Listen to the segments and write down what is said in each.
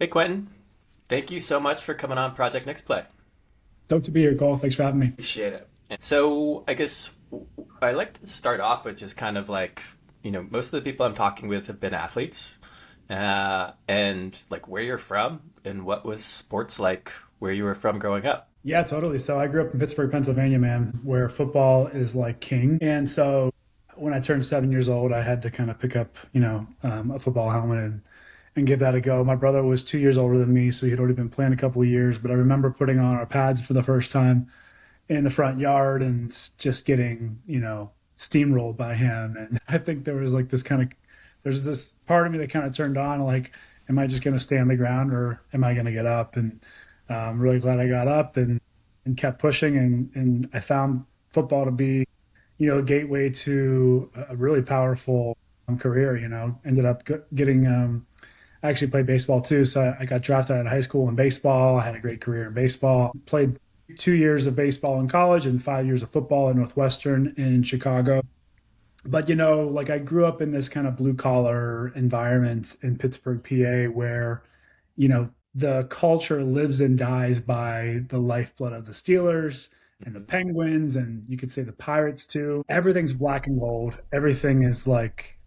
Hey Quentin, thank you so much for coming on Project Next Play. Stoked to be here, Cole. Thanks for having me. Appreciate it. So I guess I like to start off with just kind of like, most of the people I'm talking with have been athletes, and like where you're from and what was sports like where you were from growing up. Yeah, totally. So I grew up in Pittsburgh, Pennsylvania, man, where football is like king. And so when I turned 7 years old, I had to kind of pick up, a football helmet and give that a go. My brother was 2 years older than me, so he'd already been playing a couple of years. But I remember putting on our pads for the first time in the front yard and just getting, steamrolled by him. And I think there was like there's this part of me that kind of turned on, like, am I just going to stay on the ground or am I going to get up? And I'm really glad I got up and kept pushing. And I found football to be, a gateway to a really powerful career, ended up getting, I actually played baseball too. So I got drafted out of high school in baseball. I had a great career in baseball. Played 2 years of baseball in college and 5 years of football at Northwestern in Chicago. But like I grew up in this kind of blue collar environment in Pittsburgh, PA, where the culture lives and dies by the lifeblood of the Steelers and the Mhm. Penguins, and you could say the Pirates too. Everything's black and gold. Everything is like,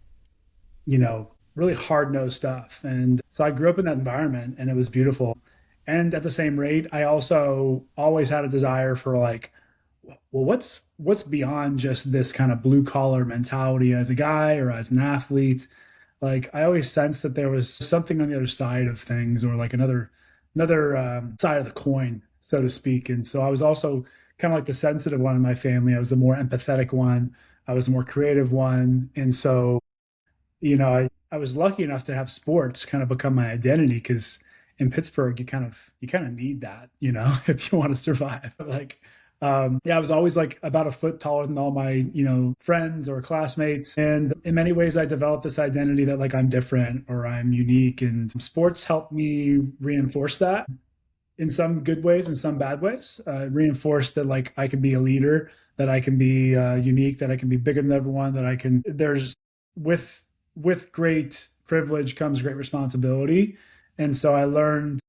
really hard nosed stuff. And so I grew up in that environment and it was beautiful. And at the same rate, I also always had a desire for like, well, what's beyond just this kind of blue collar mentality as a guy or as an athlete? Like I always sensed that there was something on the other side of things, or like another side of the coin, so to speak. And so I was also kind of like the sensitive one in my family. I was the more empathetic one. I was the more creative one. And so I was lucky enough to have sports kind of become my identity because in Pittsburgh you kind of need that, if you want to survive. Like yeah, I was always like about a foot taller than all my, friends or classmates. And in many ways I developed this identity that like I'm different or I'm unique. And sports helped me reinforce that in some good ways and some bad ways. Reinforce that like I can be a leader, that I can be unique, that I can be bigger than everyone, that I can. There's with with great privilege comes great responsibility, and so I learned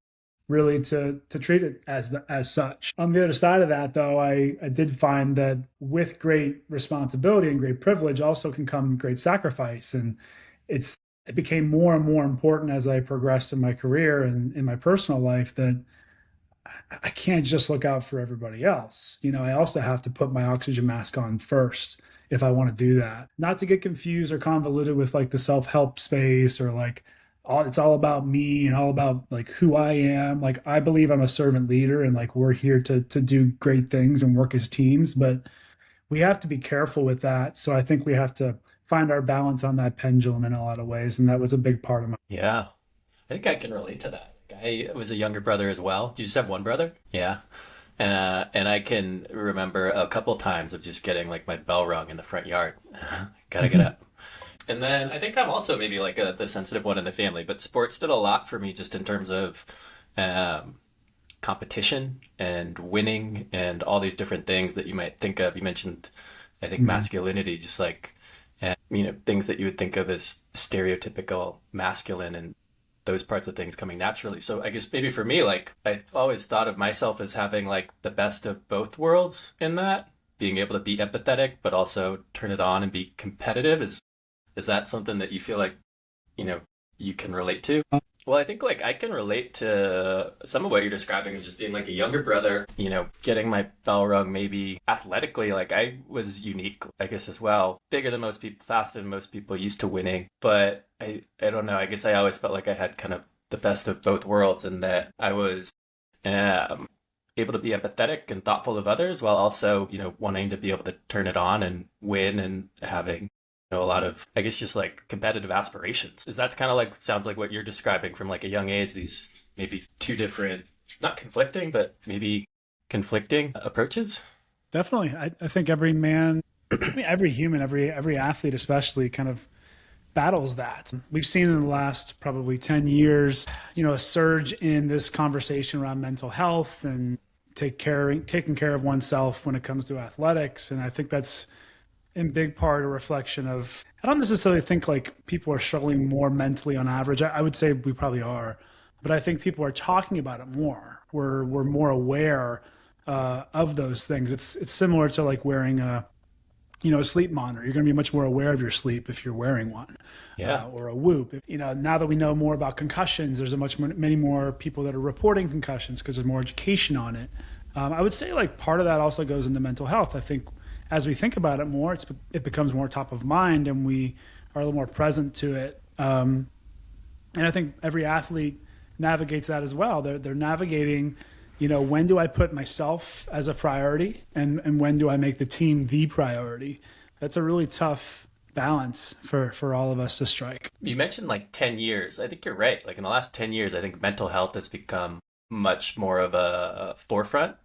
really to treat it as such. On the other side of that, though, I did find that with great responsibility and great privilege also can come great sacrifice, and it became more and more important as I progressed in my career and in my personal life that I can't just look out for everybody else. I also have to put my oxygen mask on first if I want to do that. Not to get confused or convoluted with like the self-help space or like it's all about me and all about like who I am. Like I believe I'm a servant leader and like we're here to do great things and work as teams, but we have to be careful with that. So I think we have to find our balance on that pendulum in a lot of ways. And that was a big part of my. Yeah, I think I can relate to that. I was a younger brother as well. Do you just have one brother? Yeah. And I can remember a couple times of just getting like my bell rung in the front yard. Gotta get up. And then I think I'm also maybe like the sensitive one in the family, but sports did a lot for me just in terms of um, competition and winning and all these different things that you might think of. You mentioned, I think, Mhm. masculinity, just like, things that you would think of as stereotypical masculine and those parts of things coming naturally. So I guess maybe for me, like, I've always thought of myself as having like the best of both worlds in that, being able to be empathetic, but also turn it on and be competitive. Is that something that you feel like, you know, you can relate to? Well, I think like I can relate to some of what you're describing of just being like a younger brother, getting my bell rung maybe athletically. Like I was unique, I guess, as well. Bigger than most people, faster than most people, used to winning. But I don't know. I guess I always felt like I had kind of the best of both worlds and that I was um, able to be empathetic and thoughtful of others while also, wanting to be able to turn it on and win and having a lot of, I guess, just like competitive aspirations. Is that kind of like sounds like what you're describing from like a young age? These maybe two different, not conflicting, but maybe conflicting approaches. Definitely. I think every man, I mean, every human, every athlete, especially, kind of battles that. We've seen in the last probably 10 years, a surge in this conversation around mental health and taking care of oneself when it comes to athletics. And I think that's in big part a reflection of, I don't necessarily think like people are struggling more mentally on average. I would say we probably are. but I think people are talking about it more. We're more aware of those things. It's similar to like wearing a sleep monitor. You're going to be much more aware of your sleep if you're wearing one, Yeah. or a Whoop. Now that we know more about concussions, there's many more people that are reporting concussions because there's more education on it. I would say like part of that also goes into mental health. I think as we think about it more, it becomes more top of mind, and we are a little more present to it. And I think every athlete navigates that as well. They're navigating, when do I put myself as a priority, and when do I make the team the priority? That's a really tough balance for all of us to strike. You mentioned like 10 years. I think you're right. Like in the last 10 years, I think mental health has become much more of a forefront.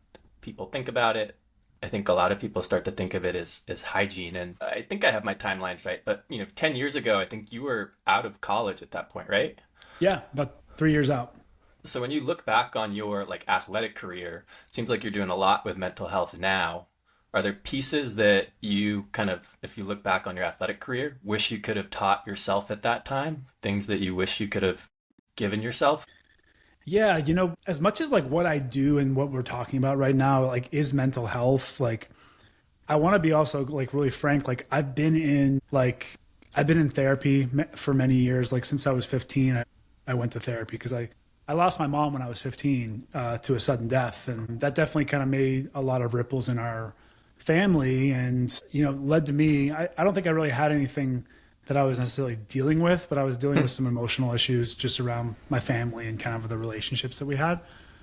People think about it. I think a lot of people start to think of it as hygiene. And I think I have my timelines right. But, 10 years ago, I think you were out of college at that point, right? Yeah, about 3 years out. So when you look back on your like athletic career, it seems like you're doing a lot with mental health now. Are there pieces that you kind of, if you look back on your athletic career, wish you could have taught yourself at that time? Things that you wish you could have given yourself? Yeah, as much as like what I do and what we're talking about right now, like is mental health, like I want to be also like really frank. Like I've been in therapy for many years. Like since I was 15, I went to therapy because I lost my mom when I was 15 to a sudden death. And that definitely kind of made a lot of ripples in our family and, led to me. I don't think I really had anything that I was necessarily dealing with, but I was dealing with some emotional issues just around my family and kind of the relationships that we had.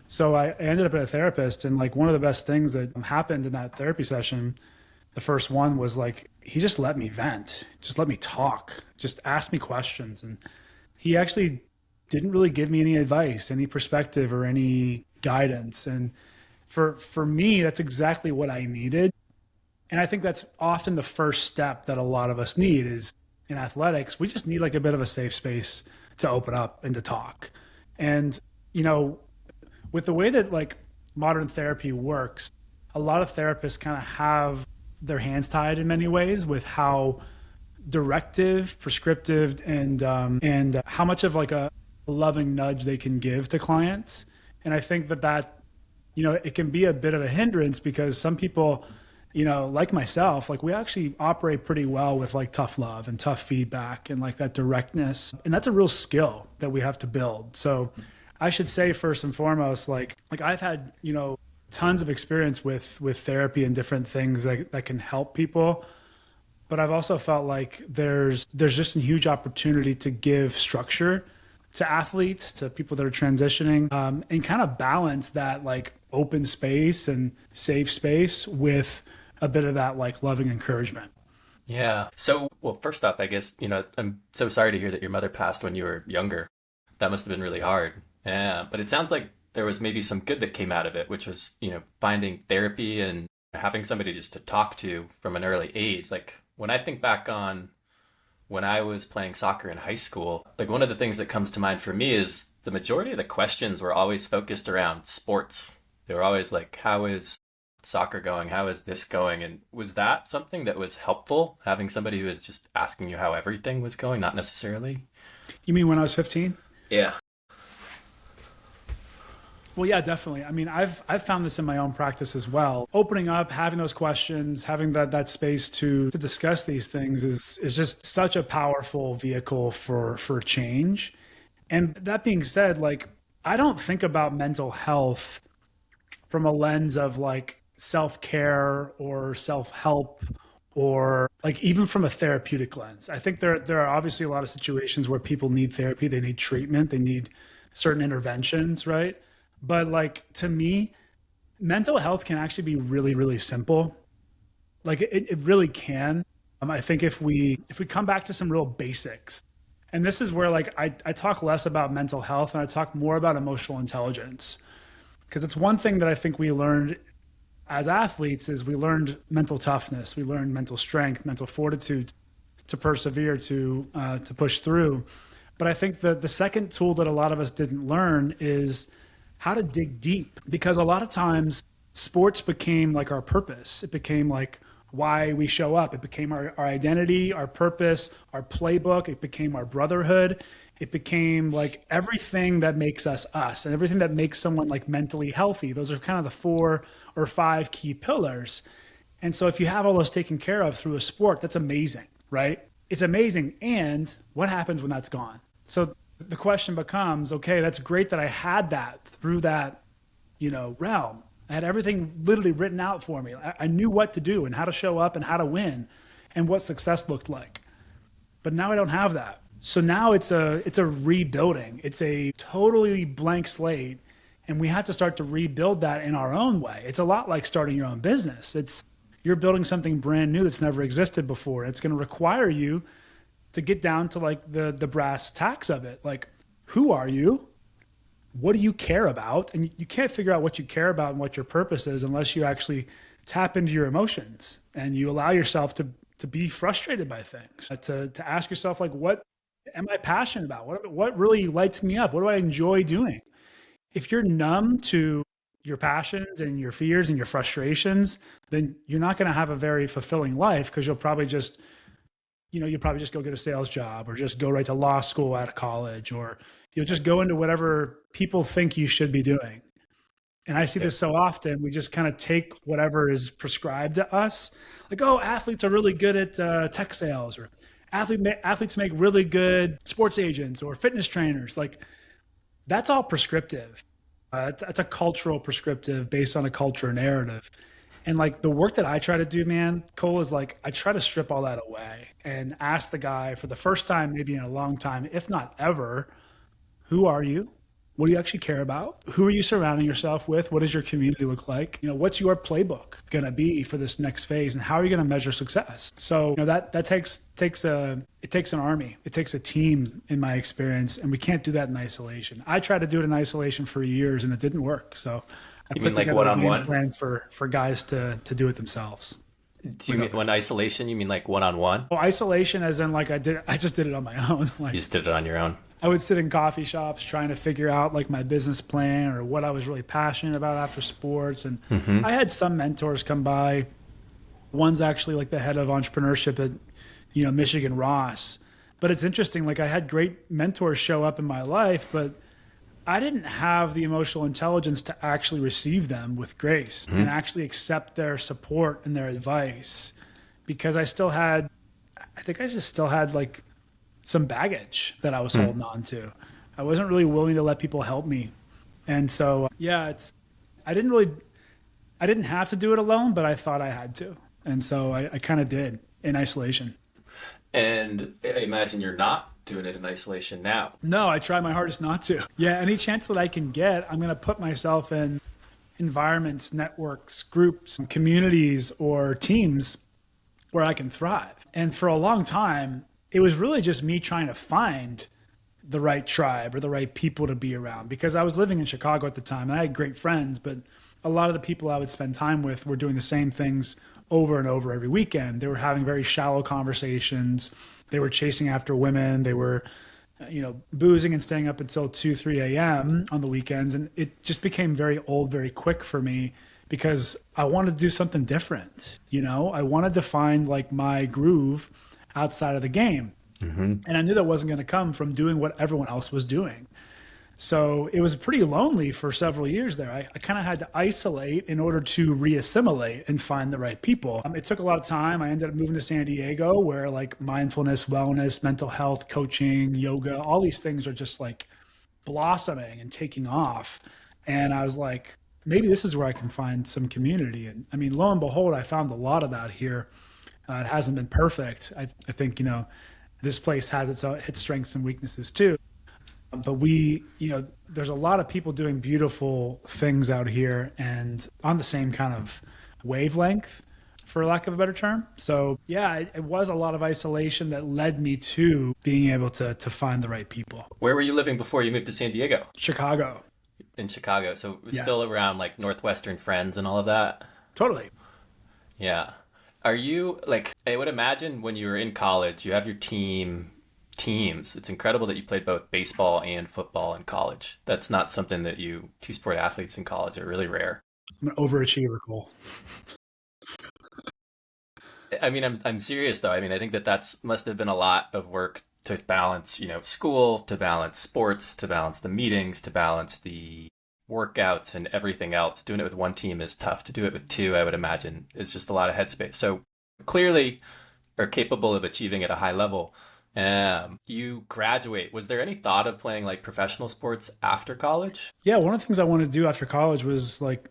So I ended up at a therapist, and like one of the best things that happened in that therapy session, the first one was like, he just let me vent, just let me talk, just ask me questions. And he actually didn't really give me any advice, any perspective, or any guidance. And for me, that's exactly what I needed. And I think that's often the first step that a lot of us need is in athletics. We just need like a bit of a safe space to open up and to talk. And, with the way that like modern therapy works, a lot of therapists kind of have their hands tied in many ways with how directive, prescriptive, and how much of like a loving nudge they can give to clients. And I think that it can be a bit of a hindrance because some people, like myself, like we actually operate pretty well with like tough love and tough feedback and like that directness. And that's a real skill that we have to build. So I should say first and foremost, like I've had, tons of experience with therapy and different things that can help people. But I've also felt like there's just a huge opportunity to give structure to athletes, to people that are transitioning, and kind of balance that like open space and safe space with a bit of that like loving encouragement. Yeah. So, well, first off, I guess, I'm so sorry to hear that your mother passed when you were younger. That must have been really hard. Yeah. But it sounds like there was maybe some good that came out of it, which was, finding therapy and having somebody just to talk to from an early age. Like when I think back on when I was playing soccer in high school, like one of the things that comes to mind for me is the majority of the questions were always focused around sports. They were always like, how is soccer going? How is this going? And was that something that was helpful, having somebody who was just asking you how everything was going, not necessarily? You mean when I was 15? Yeah. Well, yeah, definitely. I mean, I've found this in my own practice as well. Opening up, having those questions, having that space to discuss these things is just such a powerful vehicle for change. And that being said, like I don't think about mental health from a lens of like self-care or self-help or like even from a therapeutic lens. I think there are obviously a lot of situations where people need therapy, they need treatment, they need certain interventions, right? But like to me, mental health can actually be really, really simple. Like it really can. I think if we come back to some real basics, and this is where like I talk less about mental health and I talk more about emotional intelligence. Because it's one thing that I think we learned as athletes is we learned mental toughness, we learned mental strength, mental fortitude to persevere, to push through. But I think the second tool that a lot of us didn't learn is how to dig deep, because a lot of times sports became like our purpose. It became like why we show up. It became our identity, our purpose, our playbook. It became our brotherhood. It became like everything that makes us us and everything that makes someone like mentally healthy. Those are kind of the 4 or 5 key pillars. And so if you have all those taken care of through a sport, that's amazing, right? It's amazing. And what happens when that's gone? So the question becomes, okay, that's great that I had that through that, realm. I had everything literally written out for me. I knew what to do and how to show up and how to win and what success looked like. But now I don't have that. So now it's a rebuilding. It's a totally blank slate, and we have to start to rebuild that in our own way. It's a lot like starting your own business. It's you're building something brand new that's never existed before. It's going to require you to get down to like the brass tacks of it. Like, who are you? What do you care about? And you can't figure out what you care about and what your purpose is unless you actually tap into your emotions and you allow yourself to be frustrated by things, to ask yourself, like, what am I passionate about? What really lights me up? What do I enjoy doing? If you're numb to your passions and your fears and your frustrations, then you're not going to have a very fulfilling life, because you'll probably just go get a sales job or just go right to law school out of college, or you'll just go into whatever people think you should be doing. And I see Yeah. this so often. We just kind of take whatever is prescribed to us. Like, oh, athletes are really good at tech sales, or athletes make really good sports agents or fitness trainers. Like, that's all prescriptive. That's a cultural prescriptive based on a culture narrative. And like the work that I try to do, man, Cole, is like I try to strip all that away and ask the guy for the first time, maybe in a long time, if not ever, who are you? What do you actually care about? Who are you surrounding yourself with? What does your community look like? What's your playbook going to be for this next phase, and how are you going to measure success? So, that takes an army. It takes a team, in my experience, and we can't do that in isolation. I tried to do it in isolation for years, and it didn't work. So, I You put mean like together one a on game one? plan for guys to do it themselves Do you with mean others. when isolation? You mean like one on one? Well, isolation, as in like I just did it on my own. You Like, just did it on your own. I would sit in coffee shops trying to figure out like my business plan or what I was really passionate about after sports. And I had some mentors come by. One's actually like the head of entrepreneurship at, Michigan Ross. But it's interesting. Like, I had great mentors show up in my life, but I didn't have the emotional intelligence to actually receive them with grace and actually accept their support and their advice, because I think I just still had like some baggage that I was holding on to. I wasn't really willing to let people help me. And so, yeah, I didn't really, I didn't have to do it alone, but I thought I had to. And so I kind of did in isolation. And I imagine you're not doing it in isolation now. No, I try my hardest not to. Yeah, any chance that I can get, I'm going to put myself in environments, networks, groups, communities, or teams where I can thrive. And for a long time, it was really just me trying to find the right tribe or the right people to be around, because I was living in Chicago at the time and I had great friends, but a lot of the people I would spend time with were doing the same things over and over every weekend. They were having very shallow conversations. They were chasing after women. They were, boozing and staying up until 2, 3 a.m. on the weekends. And it just became very old, very quick for me, because I wanted to do something different. I wanted to find like my groove outside of the game. And I knew that wasn't going to come from doing what everyone else was doing. So it was pretty lonely for several years there. I kind of had to isolate in order to reassimilate and find the right people. It took a lot of time. I ended up moving to San Diego, where like mindfulness, wellness, mental health, coaching, yoga, all these things are just like blossoming and taking off. And I was like, maybe this is where I can find some community. And I mean, lo and behold, I found a lot of that here. It hasn't been perfect. I think, this place has its strengths and weaknesses too. But there's a lot of people doing beautiful things out here and on the same kind of wavelength, for lack of a better term. So yeah, it was a lot of isolation that led me to being able to find the right people. Where were you living before you moved to San Diego? Chicago. In Chicago. So Yeah, still around like Northwestern friends and all of that? totally. Yeah. Are you like, I would imagine when you were in college, you have your teams. It's incredible that you played both baseball and football in college. That's not something that two sport athletes in college are really rare. I'm an overachiever, Cole. I mean, I'm serious though. I mean, I think that that's must have been a lot of work to balance, school, to balance sports, to balance the meetings, to balance the workouts and everything else. Doing it with one team is tough. To do it with two, I would imagine, is just a lot of headspace. So clearly are capable of achieving at a high level. You graduate. Was there any thought of playing like professional sports after college? Yeah, one of the things I wanted to do after college was like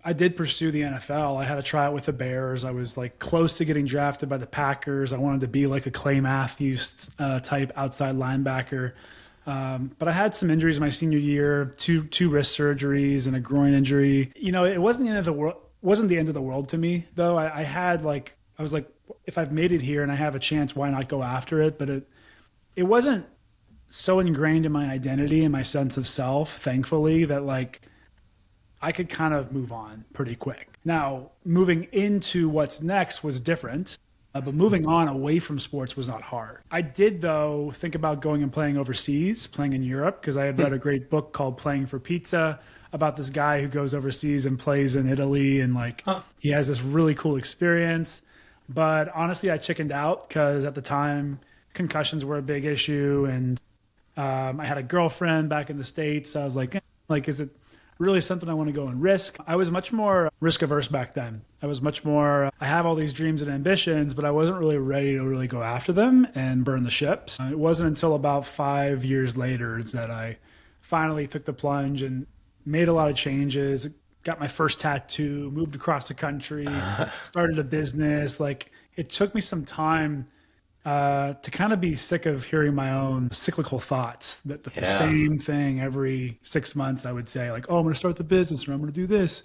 I did pursue the NFL. I had a tryout with the Bears. I was like close to getting drafted by the Packers. I wanted to be like a Clay Matthews type outside linebacker. But I had some injuries my senior year, two wrist surgeries and a groin injury. It wasn't the end of the world. Wasn't the end of the world to me though. I was like, if I've made it here and I have a chance, why not go after it? But it wasn't so ingrained in my identity and my sense of self, thankfully, that like I could kind of move on pretty quick. Now, moving into what's next was different, but moving on away from sports was not hard. I did, though, think about going and playing overseas, playing in Europe, because I had read a great book called Playing for Pizza about this guy who goes overseas and plays in Italy. And like, he has this really cool experience. But honestly, I chickened out because at the time, concussions were a big issue. And I had a girlfriend back in the States. So I was like, is it really something I want to go and risk? I was much more risk averse back then. I was much more, I have all these dreams and ambitions, but I wasn't really ready to really go after them and burn the ships. It wasn't until about 5 years later that I finally took the plunge and made a lot of changes, got my first tattoo, moved across the country, started a business. Like it took me some time to kind of be sick of hearing my own cyclical thoughts that the same thing every 6 months. I would say like, oh, I'm going to start the business or I'm going to do this.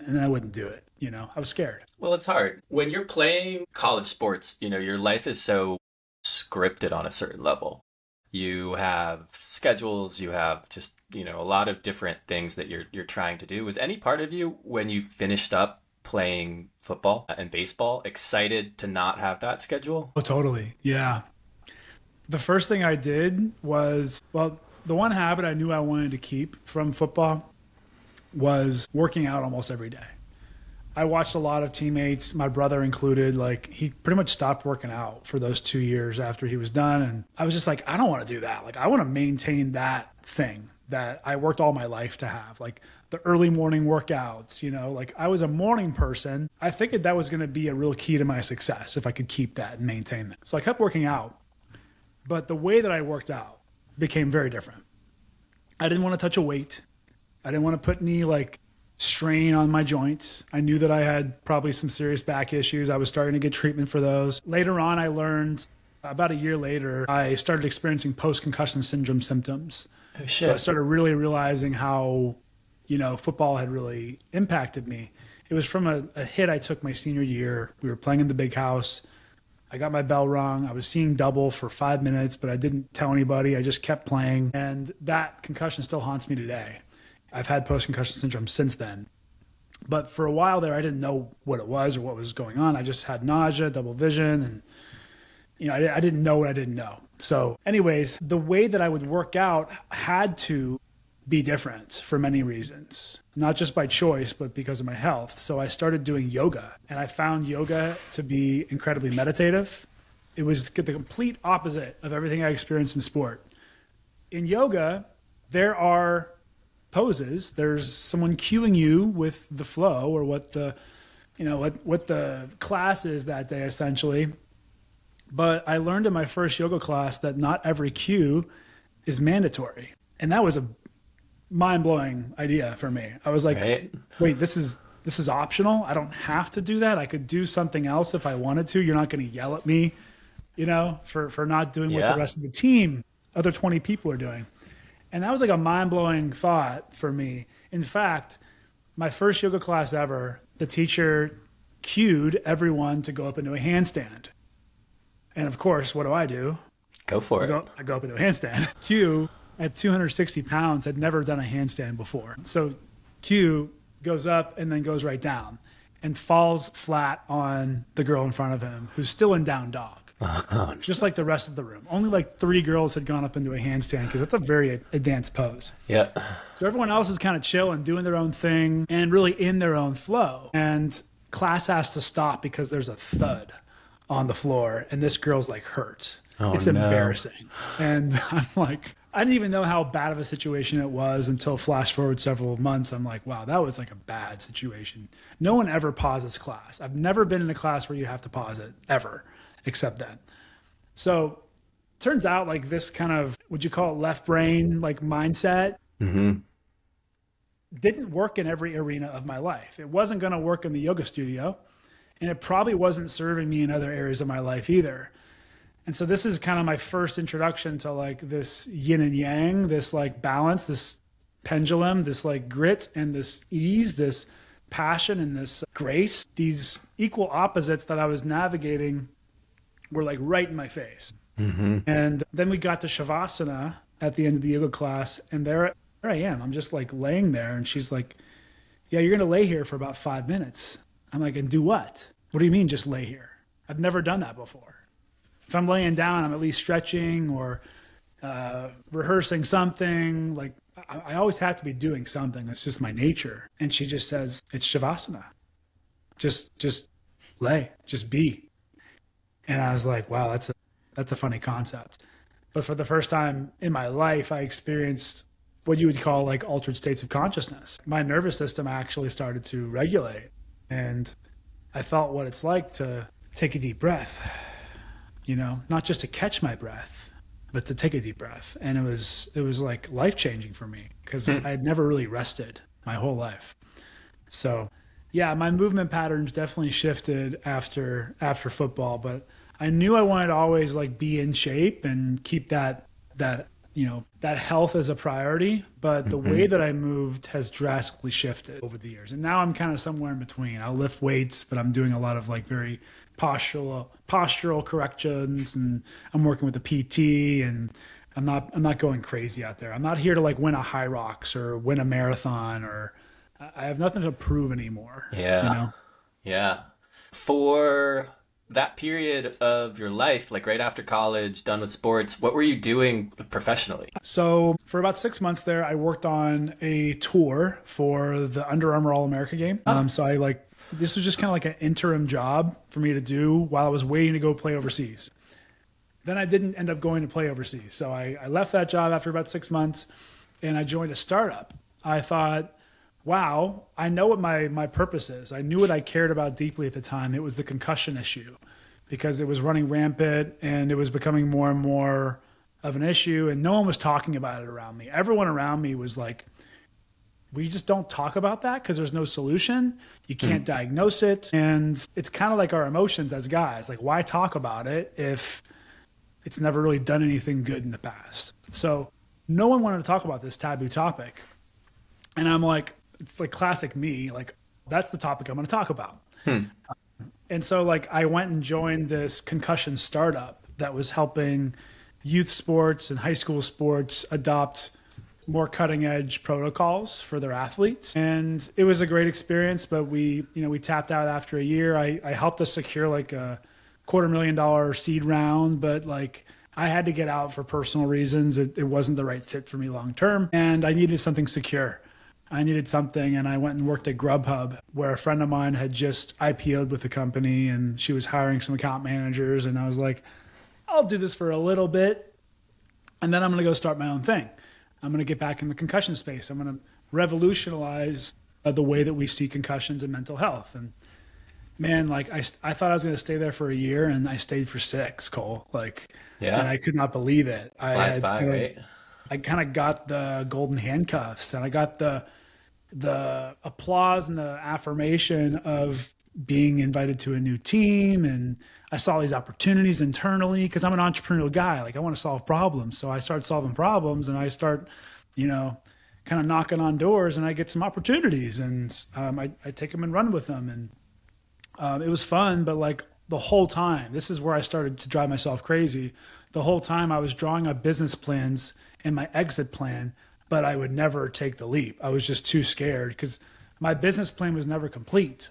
And then I wouldn't do it. I was scared. Well, it's hard. When you're playing college sports, your life is so scripted on a certain level. You have schedules, you have just, a lot of different things that you're trying to do. Was any part of you when you finished up playing football and baseball excited to not have that schedule? Oh, totally. Yeah. The first thing I did was, well, the one habit I knew I wanted to keep from football was working out almost every day. I watched a lot of teammates, my brother included, like he pretty much stopped working out for those 2 years after he was done. And I was just like, I don't want to do that. Like I want to maintain that thing that I worked all my life to have, like the early morning workouts, like I was a morning person. I figured that was going to be a real key to my success if I could keep that and maintain that. So I kept working out, but the way that I worked out became very different. I didn't want to touch a weight. I didn't want to put any like strain on my joints. I knew that I had probably some serious back issues. I was starting to get treatment for those. Later on, I learned about a year later, I started experiencing post-concussion syndrome symptoms. Oh, shit. So I started really realizing how, football had really impacted me. It was from a hit I took my senior year. We were playing in the big house. I got my bell rung. I was seeing double for 5 minutes, but I didn't tell anybody. I just kept playing. And that concussion still haunts me today. I've had post-concussion syndrome since then. But for a while there, I didn't know what it was or what was going on. I just had nausea, double vision, and I didn't know what I didn't know. So anyways, the way that I would work out had to be different for many reasons, not just by choice, but because of my health. So I started doing yoga, and I found yoga to be incredibly meditative. It was the complete opposite of everything I experienced in sport. In yoga, there are poses. There's someone cueing you with the flow or what the class is that day, essentially. But I learned in my first yoga class that not every cue is mandatory. And that was a mind-blowing idea for me. I was like, Right. wait, this is optional? I don't have to do that? I could do something else if I wanted to. You're not going to yell at me, for not doing what the rest of the team, other 20 people are doing. And that was like a mind-blowing thought for me. In fact, my first yoga class ever, the teacher cued everyone to go up into a handstand. And of course, what do? Go for it. I go up into a handstand. Q, at 260 pounds, had never done a handstand before. So Q goes up and then goes right down and falls flat on the girl in front of him, who's still in down dog. Just like the rest of the room. Only like 3 girls had gone up into a handstand because that's a very advanced pose. Yeah. So everyone else is kind of chill and doing their own thing and really in their own flow. And class has to stop because there's a thud on the floor and this girl's like hurt. Oh It's no. embarrassing. And I'm like, I didn't even know how bad of a situation it was until flash forward several months. I'm like, wow, that was like a bad situation. No one ever pauses class. I've never been in a class where you have to pause it ever, except that. So turns out like this kind of, would you call it left brain like mindset Hmm. didn't work in every arena of my life. It wasn't going to work in the yoga studio, and it probably wasn't serving me in other areas of my life either. And so this is kind of my first introduction to like this yin and yang, this like balance, this pendulum, this like grit and this ease, this passion and this grace. These equal opposites that I was navigating were like right in my face. Hmm. And then we got to Shavasana at the end of the yoga class, and there I am. I'm just like laying there, and she's like, "Yeah, you're gonna lay here for about 5 minutes." I'm like, "And do what? What do you mean, just lay here? I've never done that before. If I'm laying down, I'm at least stretching or rehearsing something. Like I always have to be doing something. That's just my nature." And she just says, "It's Shavasana. Just lay, just be." And I was like, "Wow, that's a funny concept." But for the first time in my life, I experienced what you would call like altered states of consciousness. My nervous system actually started to regulate, and I felt what it's like to take a deep breath, not just to catch my breath, but to take a deep breath. And it was like life changing for me because I had never really rested my whole life. So yeah, my movement patterns definitely shifted after football, but I knew I wanted to always like be in shape and keep that health as a priority. But the way Hmm. that I moved has drastically shifted over the years, and now I'm kind of somewhere in between. I'll lift weights, but I'm doing a lot of like very postural corrections, and I'm working with a PT, and I'm not going crazy out there. I'm not here to like win a high rocks or win a marathon, or I have nothing to prove anymore, you Yeah. know? Yeah. For that period of your life, like right after college, done with sports, what were you doing professionally? So for about 6 months there, I worked on a tour for the Under Armour All America game. Oh. So I like this was just kind of like an interim job for me to do while I was waiting to go play overseas. Then I didn't end up going to play overseas, so I left that job after about 6 months, and I joined a startup. I thought, wow, I know what my purpose is. I knew what I cared about deeply at the time. It was the concussion issue because it was running rampant and it was becoming more and more of an issue, and no one was talking about it around me. Everyone around me was like, we just don't talk about that because there's no solution. You can't diagnose it. And it's kind of like our emotions as guys. Like, why talk about it if it's never really done anything good in the past? So no one wanted to talk about this taboo topic. And I'm like, it's like classic me, like, that's the topic I'm going to talk about. Hmm. And so, like, I went and joined this concussion startup that was helping youth sports and high school sports adopt more cutting edge protocols for their athletes. And it was a great experience, but we tapped out after a year. I helped us secure like a $250,000 seed round, but like I had to get out for personal reasons. It wasn't the right fit for me long term, and I needed something secure. I needed something, and I went and worked at Grubhub, where a friend of mine had just IPO'd with the company, and she was hiring some account managers. And I was like, I'll do this for a little bit, and then I'm going to go start my own thing. I'm going to get back in the concussion space. I'm going to revolutionize the way that we see concussions and mental health. And man, like I thought I was going to stay there for a year, and I stayed for 6, Cole. Like, and Yeah. I could not believe it. Flies by, right? I kind of got the golden handcuffs, and I got the applause and the affirmation of being invited to a new team. And I saw these opportunities internally because I'm an entrepreneurial guy. Like, I want to solve problems. So I start solving problems, and I start, kind of knocking on doors, and I get some opportunities, and I take them and run with them. And it was fun, but like the whole time, this is where I started to drive myself crazy. The whole time I was drawing up business plans and my exit plan, but I would never take the leap. I was just too scared because my business plan was never complete.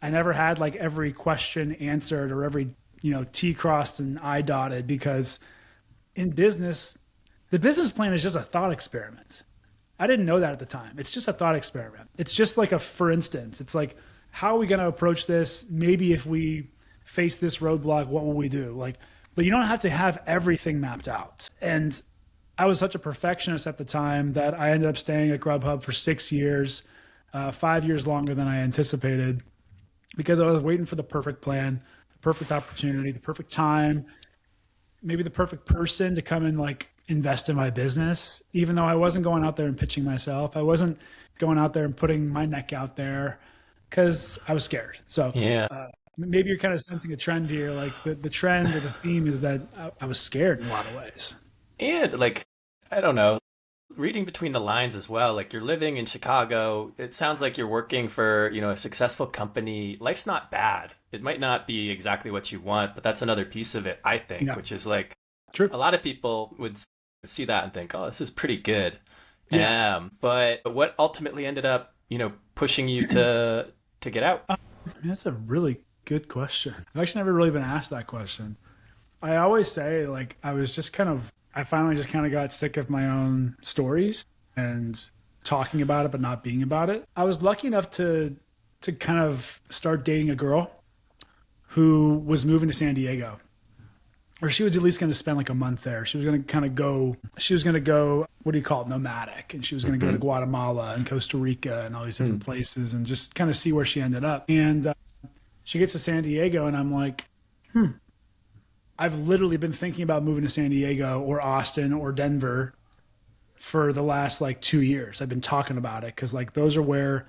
I never had like every question answered or every, T crossed and I dotted, because in business, the business plan is just a thought experiment. I didn't know that at the time. It's just a thought experiment. It's just like for instance, it's like, how are we going to approach this? Maybe if we face this roadblock, what will we do? Like, but you don't have to have everything mapped out. And I was such a perfectionist at the time that I ended up staying at Grubhub for 6 years, 5 years longer than I anticipated, because I was waiting for the perfect plan, the perfect opportunity, the perfect time, maybe the perfect person to come and like invest in my business, even though I wasn't going out there and pitching myself. I wasn't going out there and putting my neck out there because I was scared. So Yeah. maybe you're kind of sensing a trend here. Like the trend or the theme is that I was scared in a lot of ways. And like, I don't know, reading between the lines as well, like you're living in Chicago, it sounds like you're working for, a successful company. Life's not bad. It might not be exactly what you want, but that's another piece of it, I think, Yeah, which is like true. a lot of people would see that and think, oh, this is pretty good. Yeah. But what ultimately ended up, pushing you to get out? That's a really good question. I've actually never really been asked that question. I always say, like, I finally just kind of got sick of my own stories and talking about it, but not being about it. I was lucky enough to kind of start dating a girl who was moving to San Diego, or she was at least going to spend like a month there. She was going to kind of go, she was going to go, what do you call it, nomadic. And she was going to go to Mm-hmm. Guatemala and Costa Rica and all these different places and just kind of see where she ended up. And she gets to San Diego and I'm like, I've literally been thinking about moving to San Diego or Austin or Denver for the last like 2 years. I've been talking about it because like those are where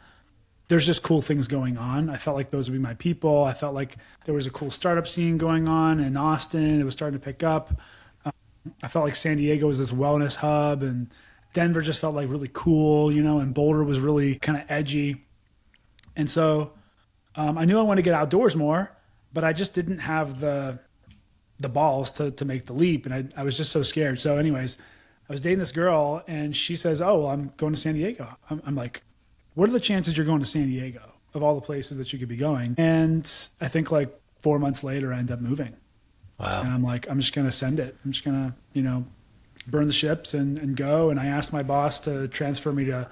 there's just cool things going on. I felt like those would be my people. I felt like there was a cool startup scene going on in Austin. It was starting to pick up. I felt like San Diego was this wellness hub, and Denver just felt like really cool, and Boulder was really kind of edgy. And so I knew I wanted to get outdoors more, but I just didn't have the balls to make the leap. And I was just so scared. So anyways, I was dating this girl and she says, oh, well, I'm going to San Diego. I'm like, what are the chances you're going to San Diego of all the places that you could be going? And I think like 4 months later, I end up moving. Wow. And I'm like, I'm just going to send it. I'm just going to, burn the ships and go. And I asked my boss to transfer me to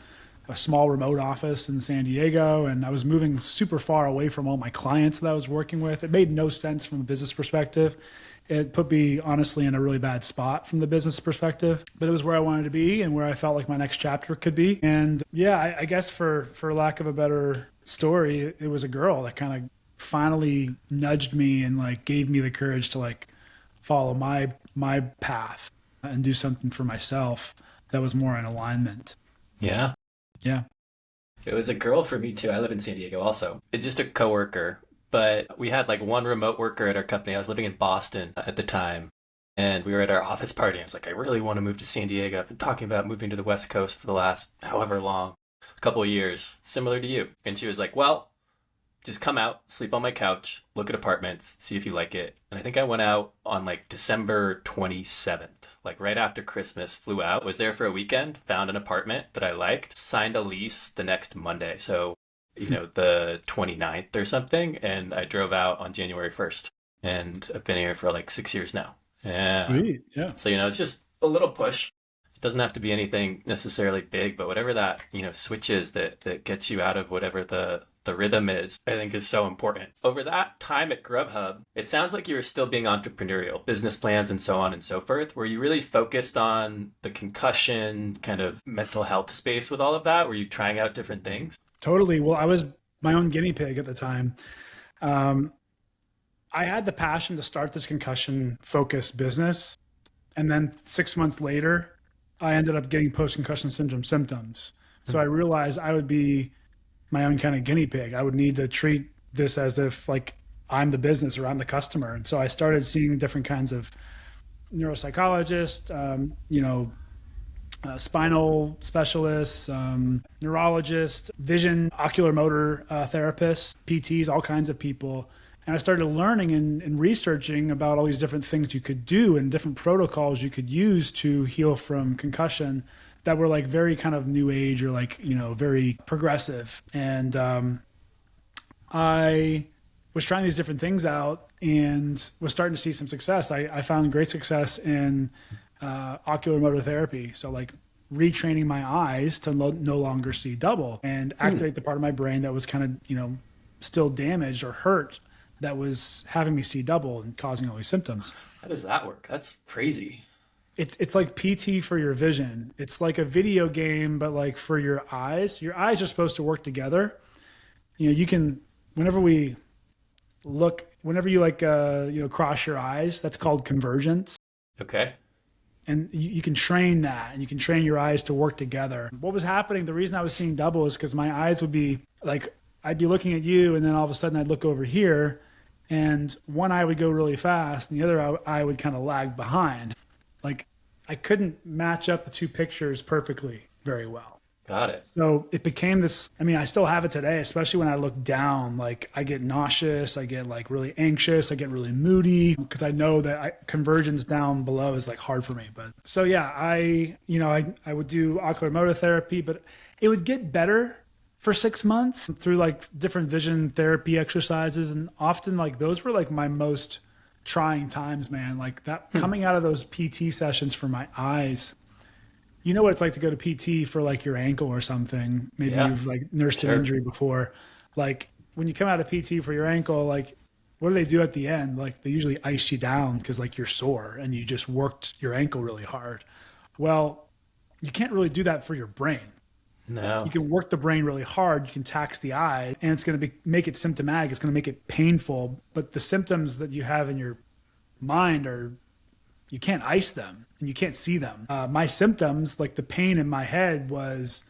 a small remote office in San Diego. And I was moving super far away from all my clients that I was working with. It made no sense from a business perspective. It put me honestly in a really bad spot from the business perspective, but it was where I wanted to be and where I felt like my next chapter could be. And yeah, I guess for lack of a better story, it was a girl that kind of finally nudged me and like gave me the courage to like follow my path and do something for myself that was more in alignment. Yeah. Yeah. It was a girl for me too. I live in San Diego also. It's just a coworker, but we had like one remote worker at our company. I was living in Boston at the time, and we were at our office party. I was like, I really want to move to San Diego. I've been talking about moving to the West Coast for the last however long, a couple of years, similar to you. And she was like, well, just come out, sleep on my couch, look at apartments, see if you like it. And I think I went out on like December 27th, like right after Christmas, flew out, was there for a weekend, found an apartment that I liked, signed a lease the next Monday. So, the 29th or something. And I drove out on January 1st. And I've been here for like 6 years now. Yeah. Sweet. Yeah. So, it's just a little push. It doesn't have to be anything necessarily big, but whatever that, switch is that gets you out of whatever the rhythm is, I think is so important. Over that time at Grubhub, it sounds like you were still being entrepreneurial, business plans and so on and so forth. Were you really focused on the concussion kind of mental health space with all of that? Were you trying out different things? Totally. Well, I was my own guinea pig at the time. Um, I had the passion to start this concussion focused business. And then 6 months later, I ended up getting post concussion syndrome symptoms. So I realized I would be my own kind of guinea pig. I would need to treat this as if like I'm the business or I'm the customer. And so I started seeing different kinds of neuropsychologists, spinal specialists, neurologists, vision, ocular motor therapists, PTs, all kinds of people. And I started learning and researching about all these different things you could do and different protocols you could use to heal from concussion that were like very kind of new age or like, very progressive. And I was trying these different things out and was starting to see some success. I found great success in ocular motor therapy. So like retraining my eyes to no longer see double and activate the part of my brain that was kind of, still damaged or hurt that was having me see double and causing all these symptoms. How does that work? That's crazy. It's like PT for your vision. It's like a video game, but like for your eyes. Your eyes are supposed to work together. You can, whenever we whenever you like, cross your eyes, that's called convergence. Okay. And you can train that, and you can train your eyes to work together. What was happening, the reason I was seeing double is because my eyes would be like, I'd be looking at you, and then all of a sudden I'd look over here, and one eye would go really fast, and the other eye would kind of lag behind. Like, I couldn't match up the two pictures perfectly very well. Got it. So it became this. I mean, I still have it today, especially when I look down. Like, I get nauseous, I get like really anxious, I get really moody because I know that convergence down below is like hard for me. But so yeah, I would do ocular motor therapy, but it would get better for 6 months through like different vision therapy exercises, and often like those were like my most trying times, man. Like that coming out of those PT sessions for my eyes. You know what it's like to go to PT for like your ankle or something. Maybe Yeah, you've like nursed sure. an injury before. Like when you come out of PT for your ankle, like what do they do at the end? Like they usually ice you down because like you're sore and you just worked your ankle really hard. Well, you can't really do that for your brain. No. You can work the brain really hard. You can tax the eye, and it's going to make it symptomatic. It's going to make it painful. But the symptoms that you have in your mind are, you can't ice them and you can't see them. My symptoms, like the pain in my head, was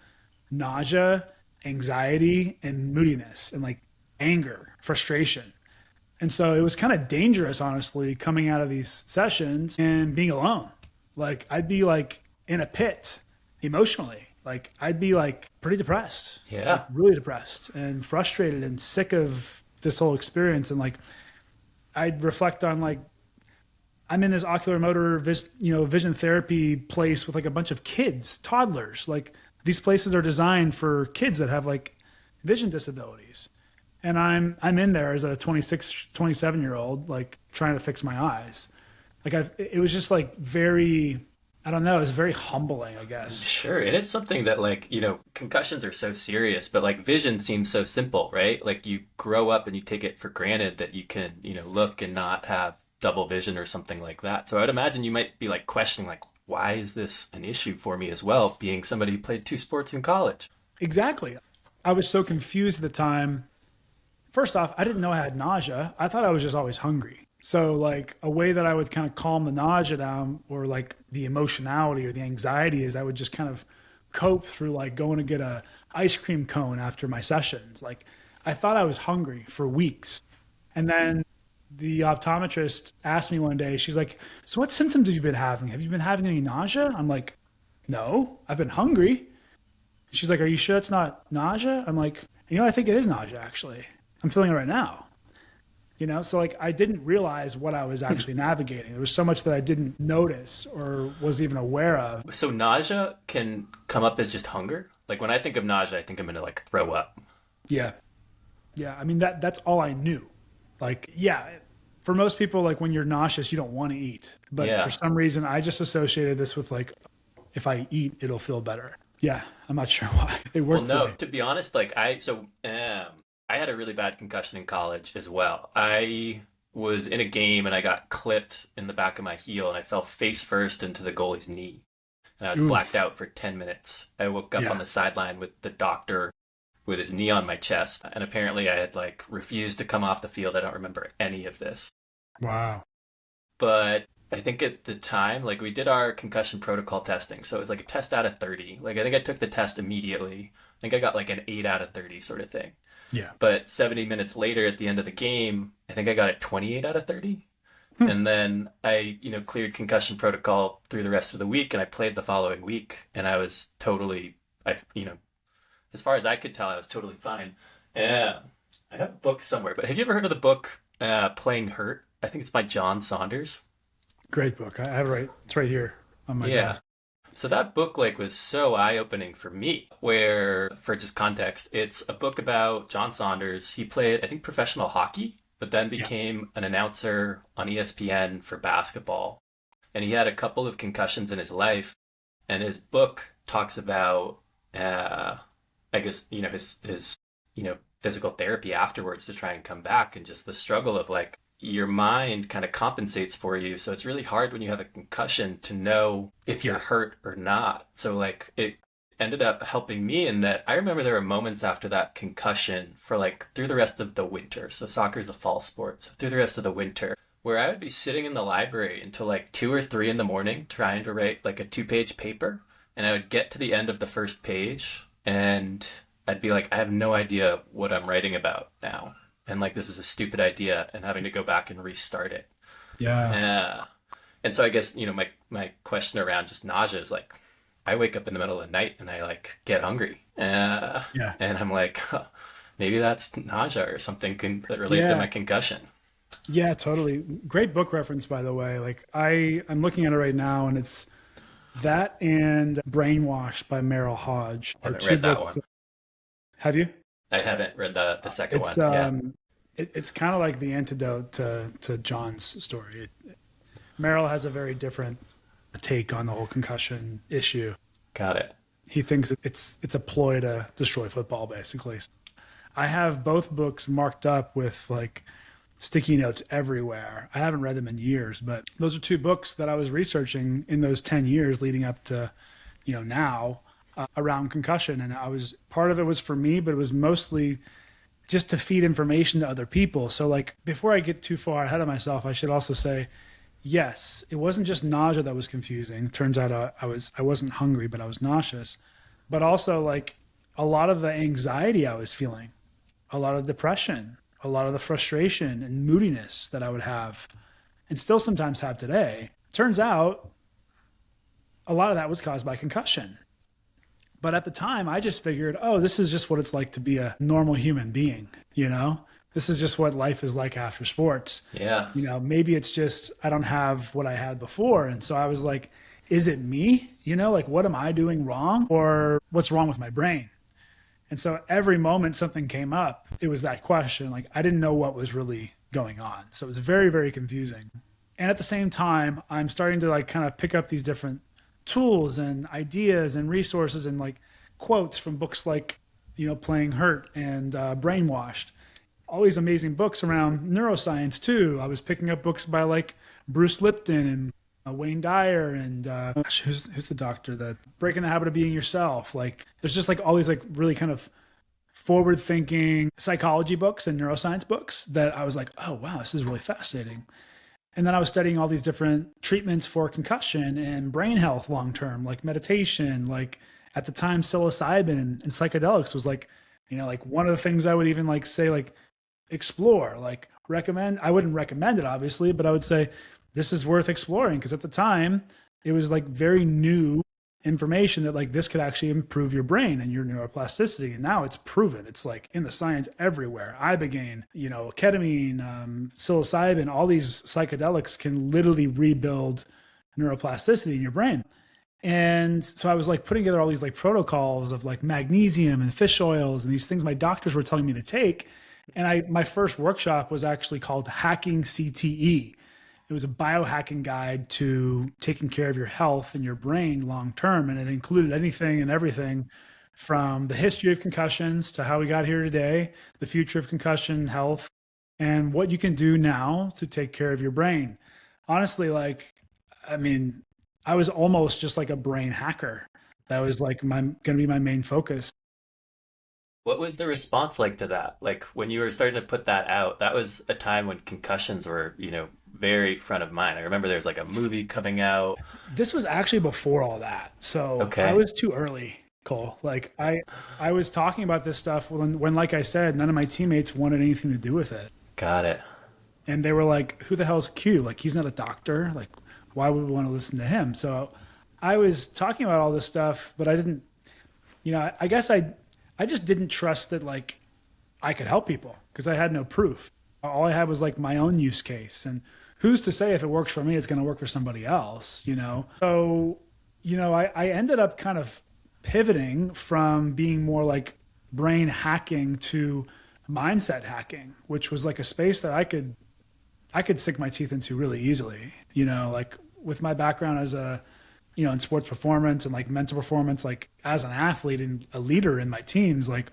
nausea, anxiety, and moodiness, and like anger, frustration. And so it was kind of dangerous, honestly, coming out of these sessions and being alone. Like I'd be like in a pit emotionally. Like I'd be like pretty depressed, like Yeah. really depressed and frustrated and sick of this whole experience. And like I'd reflect on like I'm in this ocular motor vision therapy place with like a bunch of kids, toddlers. Like these places are designed for kids that have like vision disabilities. And I'm in there as a 26, 27-year old, like trying to fix my eyes. Like it was just like very, I don't know, it was very humbling, I guess. Sure. And it's something that, like, concussions are so serious, but like vision seems so simple, right? Like you grow up and you take it for granted that you can, look and not have double vision or something like that. So I would imagine you might be like questioning, like, why is this an issue for me as well, being somebody who played two sports in college? Exactly. I was so confused at the time. First off, I didn't know I had nausea. I thought I was just always hungry. So like a way that I would kind of calm the nausea down, or like the emotionality or the anxiety, is I would just kind of cope through like going to get a ice cream cone after my sessions. Like I thought I was hungry for weeks. And then the optometrist asked me one day, she's like, "So what symptoms have you been having? Have you been having any nausea?" I'm like, "No, I've been hungry." She's like, "Are you sure it's not nausea?" I'm like, I think it is nausea actually. I'm feeling it right now. So like I didn't realize what I was actually navigating. There was so much that I didn't notice or was even aware of. So nausea can come up as just hunger. Like when I think of nausea, I think I'm gonna like throw up. Yeah. Yeah. I mean, that's all I knew. Like, yeah, for most people, like when you're nauseous, you don't want to eat. But for Yeah. some reason, I just associated this with like, if I eat, it'll feel better. Yeah. I'm not sure why. It Well, worked for no, me. to be honest, like I had a really bad concussion in college as well. I was in a game and I got clipped in the back of my heel and I fell face first into the goalie's knee. And I was blacked Oof. out for 10 minutes. I woke up on Yeah. the sideline with the doctor with his knee on my chest. And apparently I had like refused to come off the field. I don't remember any of this. Wow. But I think at the time, like we did our concussion protocol testing. So it was like a test out of 30. Like I think I took the test immediately. I think I got like an 8 out of 30 sort of thing. Yeah. But 70 minutes later at the end of the game, I think I got a 28 out of 30. Hmm. And then I, cleared concussion protocol through the rest of the week and I played the following week and I was totally, as far as I could tell, I was totally fine. Yeah. I have a book somewhere, but have you ever heard of the book Playing Hurt? I think it's by John Saunders. Great book. I have it right. It's right here on my Yeah. desk. So that book like was so eye-opening for me, where for just context, it's a book about John Saunders. He played, I think, professional hockey, but then Yeah. became an announcer on ESPN for basketball. And he had a couple of concussions in his life, and his book talks about I guess, his physical therapy afterwards to try and come back, and just the struggle of like your mind kind of compensates for you. So it's really hard when you have a concussion to know if you're Yeah. hurt or not. So like it ended up helping me in that I remember there were moments after that concussion for like through the rest of the winter. So soccer is a fall sport. So through the rest of the winter, where I would be sitting in the library until like 2 or 3 in the morning trying to write like a 2 page paper. And I would get to the end of the first page and I'd be like, I have no idea what I'm writing about now. And like, this is a stupid idea, and having to go back and restart it. Yeah. Uh, and so I guess, my question around just nausea is like, I wake up in the middle of the night and I like get hungry. Yeah. And I'm like, huh, maybe that's nausea or something that related to my Yeah. concussion. Yeah, totally. Great book reference, by the way. Like I'm looking at it right now, and it's that and Brainwash by Merrill Hodge I are haven't two read that books. one. Have you? I haven't read the second It's one. Yeah. it's kind of like the antidote to John's story. Merrill has a very different take on the whole concussion issue. Got it. He thinks it's a ploy to destroy football, basically. I have both books marked up with like sticky notes everywhere. I haven't read them in years, but those are two books that I was researching in those 10 years leading up to, now around concussion. And I was, part of it was for me, but it was mostly just to feed information to other people. So like before I get too far ahead of myself, I should also say, yes, it wasn't just nausea that was confusing. Turns out I wasn't hungry, but I was nauseous. But also like a lot of the anxiety I was feeling, a lot of depression, a lot of the frustration and moodiness that I would have and still sometimes have today. Turns out a lot of that was caused by concussion. But at the time, I just figured, oh, this is just what it's like to be a normal human being, you know? This is just what life is like after sports. Yeah. Maybe it's just I don't have what I had before. And so I was like, is it me? Like what am I doing wrong? Or what's wrong with my brain? And so every moment something came up, it was that question. Like I didn't know what was really going on. So it was very, very confusing. And at the same time, I'm starting to like kind of pick up these different tools and ideas and resources and like quotes from books like, Playing Hurt and Brainwashed. All these amazing books around neuroscience too. I was picking up books by like Bruce Lipton and Wayne Dyer and who's the doctor that Breaking the Habit of Being Yourself. Like there's just like all these like really kind of forward thinking psychology books and neuroscience books that I was like, oh wow, this is really fascinating. And then I was studying all these different treatments for concussion and brain health long term, like meditation, like at the time psilocybin and psychedelics was like, like one of the things I would even like say like explore, like recommend. I wouldn't recommend it obviously, but I would say this is worth exploring because at the time it was like very new information that like this could actually improve your brain and your neuroplasticity. And now it's proven. It's like in the science everywhere. Ibogaine, ketamine, psilocybin, all these psychedelics can literally rebuild neuroplasticity in your brain. And so I was like putting together all these like protocols of like magnesium and fish oils and these things my doctors were telling me to take. And my first workshop was actually called Hacking CTE. It was a biohacking guide to taking care of your health and your brain long term. And it included anything and everything from the history of concussions to how we got here today, the future of concussion health, and what you can do now to take care of your brain. Honestly, I was almost just like a brain hacker. That was like going to be my main focus. What was the response like to that? Like when you were starting to put that out, that was a time when concussions were, very front of mind. I remember there's like a movie coming out. This was actually before all that. So I Okay. was too early, Cole. Like I was talking about this stuff when like I said, none of my teammates wanted anything to do with it. Got it. And they were like, who the hell's Q? Like he's not a doctor. Like why would we want to listen to him? So I was talking about all this stuff, but I didn't, I guess I just didn't trust that like I could help people because I had no proof. All I had was like my own use case. And who's to say if it works for me, it's going to work for somebody else? So, I ended up kind of pivoting from being more like brain hacking to mindset hacking, which was like a space that I could sink my teeth into really easily, like with my background as in sports performance and like mental performance, like as an athlete and a leader in my teams, like,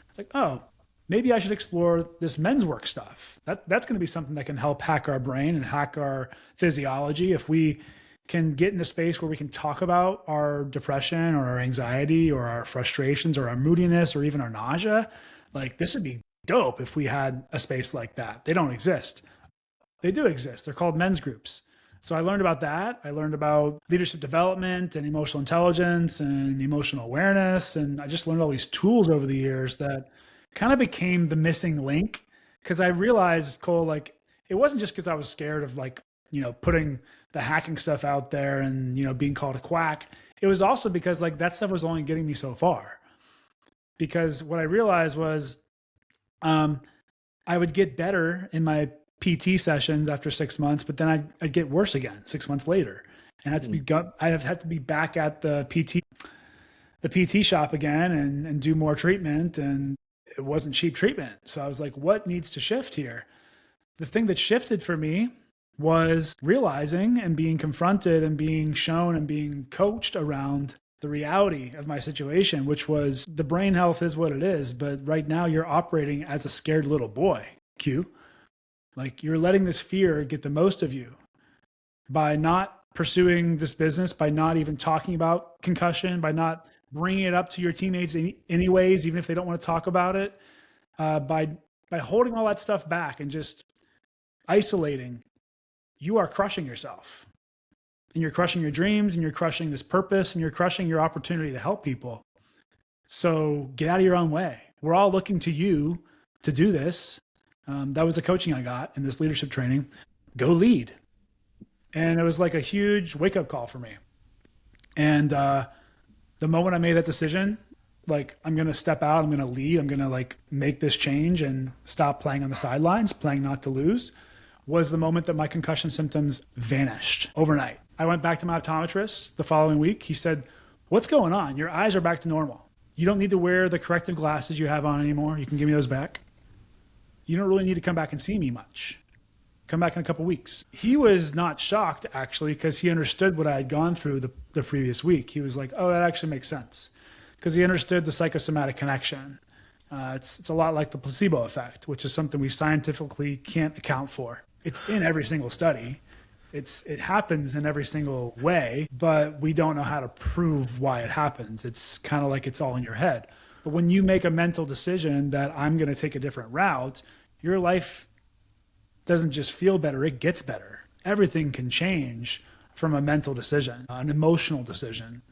it's like, oh, maybe I should explore this men's work stuff. That's going to be something that can help hack our brain and hack our physiology. If we can get in a space where we can talk about our depression or our anxiety or our frustrations or our moodiness or even our nausea, like this would be dope if we had a space like that. They don't exist. They do exist. They're called men's groups. So I learned about that. I learned about leadership development and emotional intelligence and emotional awareness. And I just learned all these tools over the years that kind of became the missing link. Because I realized, Cole, like it wasn't just because I was scared of like, putting the hacking stuff out there and, being called a quack. It was also because like that stuff was only getting me so far. Because what I realized was I would get better in my PT sessions after 6 months, but then I'd get worse again 6 months later. And I'd have to be back at the PT shop again and do more treatment. And it wasn't cheap treatment. So I was like, what needs to shift here? The thing that shifted for me was realizing and being confronted and being shown and being coached around the reality of my situation, which was the brain health is what it is. But right now you're operating as a scared little boy, Q. Like you're letting this fear get the most of you by not pursuing this business, by not even talking about concussion, by not bringing it up to your teammates anyways, even if they don't want to talk about it, by holding all that stuff back and just isolating, you are crushing yourself. And you're crushing your dreams and you're crushing this purpose and you're crushing your opportunity to help people. So get out of your own way. We're all looking to you to do this. That was the coaching I got in this leadership training. Go lead. And it was like a huge wake-up call for me. And the moment I made that decision, like I'm going to step out, I'm going to lead, I'm going to like make this change and stop playing on the sidelines, playing not to lose, was the moment that my concussion symptoms vanished overnight. I went back to my optometrist the following week. He said, what's going on? Your eyes are back to normal. You don't need to wear the corrective glasses you have on anymore. You can give me those back. You don't really need to come back and see me much. Come back in a couple weeks. He was not shocked actually because he understood what I had gone through the previous week. He was like, oh, that actually makes sense. Because he understood the psychosomatic connection. It's a lot like the placebo effect, which is something we scientifically can't account for. It's in every single study. It happens in every single way, but we don't know how to prove why it happens. It's kind of like it's all in your head. But when you make a mental decision that I'm going to take a different route, your life doesn't just feel better, it gets better. Everything can change from a mental decision, an emotional decision.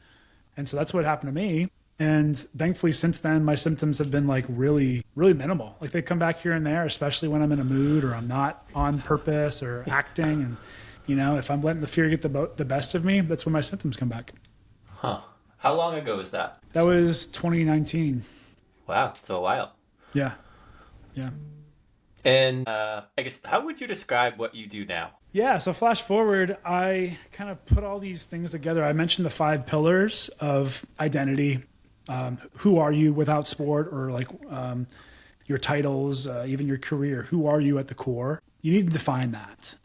And so that's what happened to me. And thankfully, since then, my symptoms have been like really, really minimal. Like they come back here and there, especially when I'm in a mood or I'm not on purpose or acting. And, if I'm letting the fear get the best of me, that's when my symptoms come back. Huh. How long ago was that? That was 2019. Wow, it's a while. Yeah. Yeah. And I guess, how would you describe what you do now? Yeah, so flash forward, I kind of put all these things together. I mentioned the 5 pillars of identity. Who are you without sport or like your titles, even your career? Who are you at the core? You need to define that.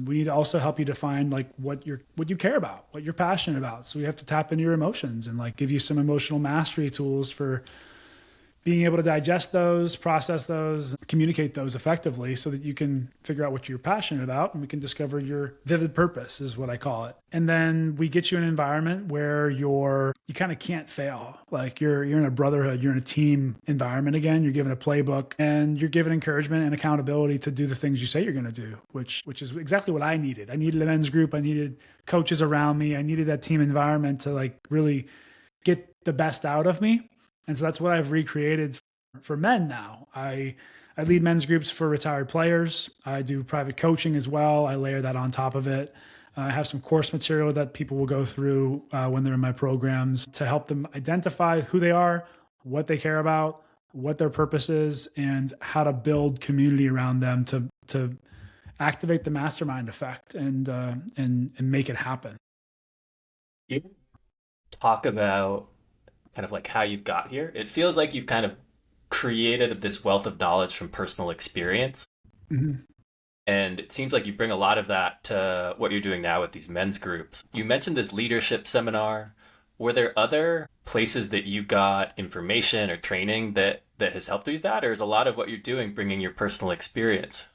We need to also help you define like what you care about, what you're passionate about. So we have to tap into your emotions and like give you some emotional mastery tools for being able to digest those, process those, communicate those effectively so that you can figure out what you're passionate about and we can discover your vivid purpose is what I call it. And then we get you in an environment where you kind of can't fail. Like you're in a brotherhood, you're in a team environment again, you're given a playbook and you're given encouragement and accountability to do the things you say you're going to do, which is exactly what I needed. I needed a men's group. I needed coaches around me. I needed that team environment to like really get the best out of me. And so that's what I've recreated for men now. I lead men's groups for retired players. I do private coaching as well. I layer that on top of it. I have some course material that people will go through when they're in my programs to help them identify who they are, what they care about, what their purpose is, and how to build community around them to activate the mastermind effect and make it happen. You talk about kind of like how you've got here. It feels like you've kind of created this wealth of knowledge from personal experience. Mm-hmm. And it seems like you bring a lot of that to what you're doing now with these men's groups. You mentioned this leadership seminar. Were there other places that you got information or training that that has helped you with that, or is a lot of what you're doing bringing your personal experience?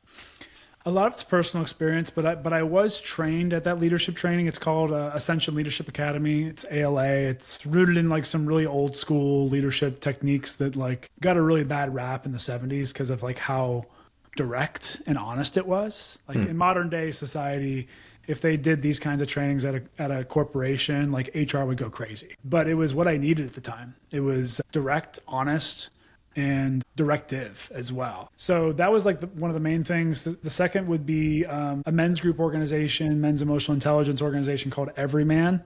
A lot of it's personal experience, but I was trained at that leadership training. It's called Ascension Leadership Academy. It's ALA. It's rooted in like some really old school leadership techniques that like got a really bad rap in the 70s because of like how direct and honest it was. Like in modern day society, if they did these kinds of trainings at a corporation, like HR would go crazy. But it was what I needed at the time. It was direct, honest, and directive as well. So that was like one of the main things. The second would be a men's group organization, men's emotional intelligence organization called Everyman.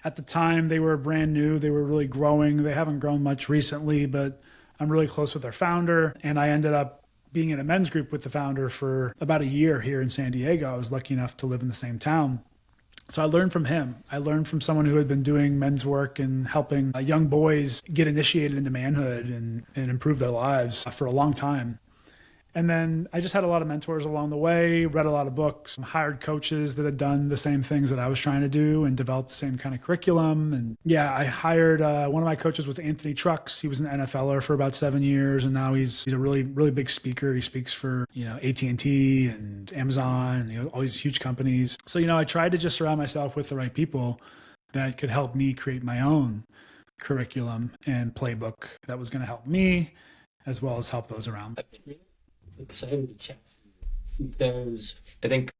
At the time, they were brand new. They were really growing. They haven't grown much recently, but I'm really close with their founder. And I ended up being in a men's group with the founder for about a year here in San Diego. I was lucky enough to live in the same town. So I learned from him. I learned from someone who had been doing men's work and helping young boys get initiated into manhood and improve their lives for a long time. And then I just had a lot of mentors along the way, read a lot of books, hired coaches that had done the same things that I was trying to do and developed the same kind of curriculum. And yeah, I hired one of my coaches was Anthony Trucks. He was an NFLer for about 7 years, and now he's a really, really big speaker. He speaks for, AT&T and Amazon and all these huge companies. So, I tried to just surround myself with the right people that could help me create my own curriculum and playbook that was going to help me as well as help those around me. Excited to chat because I think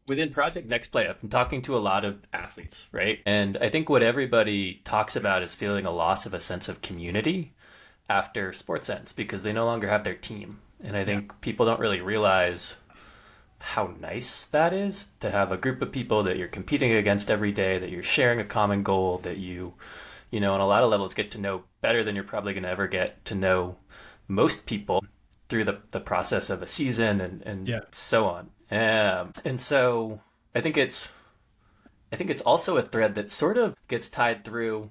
within Project Next Play, I've been talking to a lot of athletes, right? And I think what everybody talks about is feeling a loss of a sense of community after sports ends because they no longer have their team. And I think people don't really realize how nice that is to have a group of people that you're competing against every day, that you're sharing a common goal, that you on a lot of levels get to know better than you're probably going to ever get to know most people through the process of a season and so on. And so I think it's also a thread that sort of gets tied through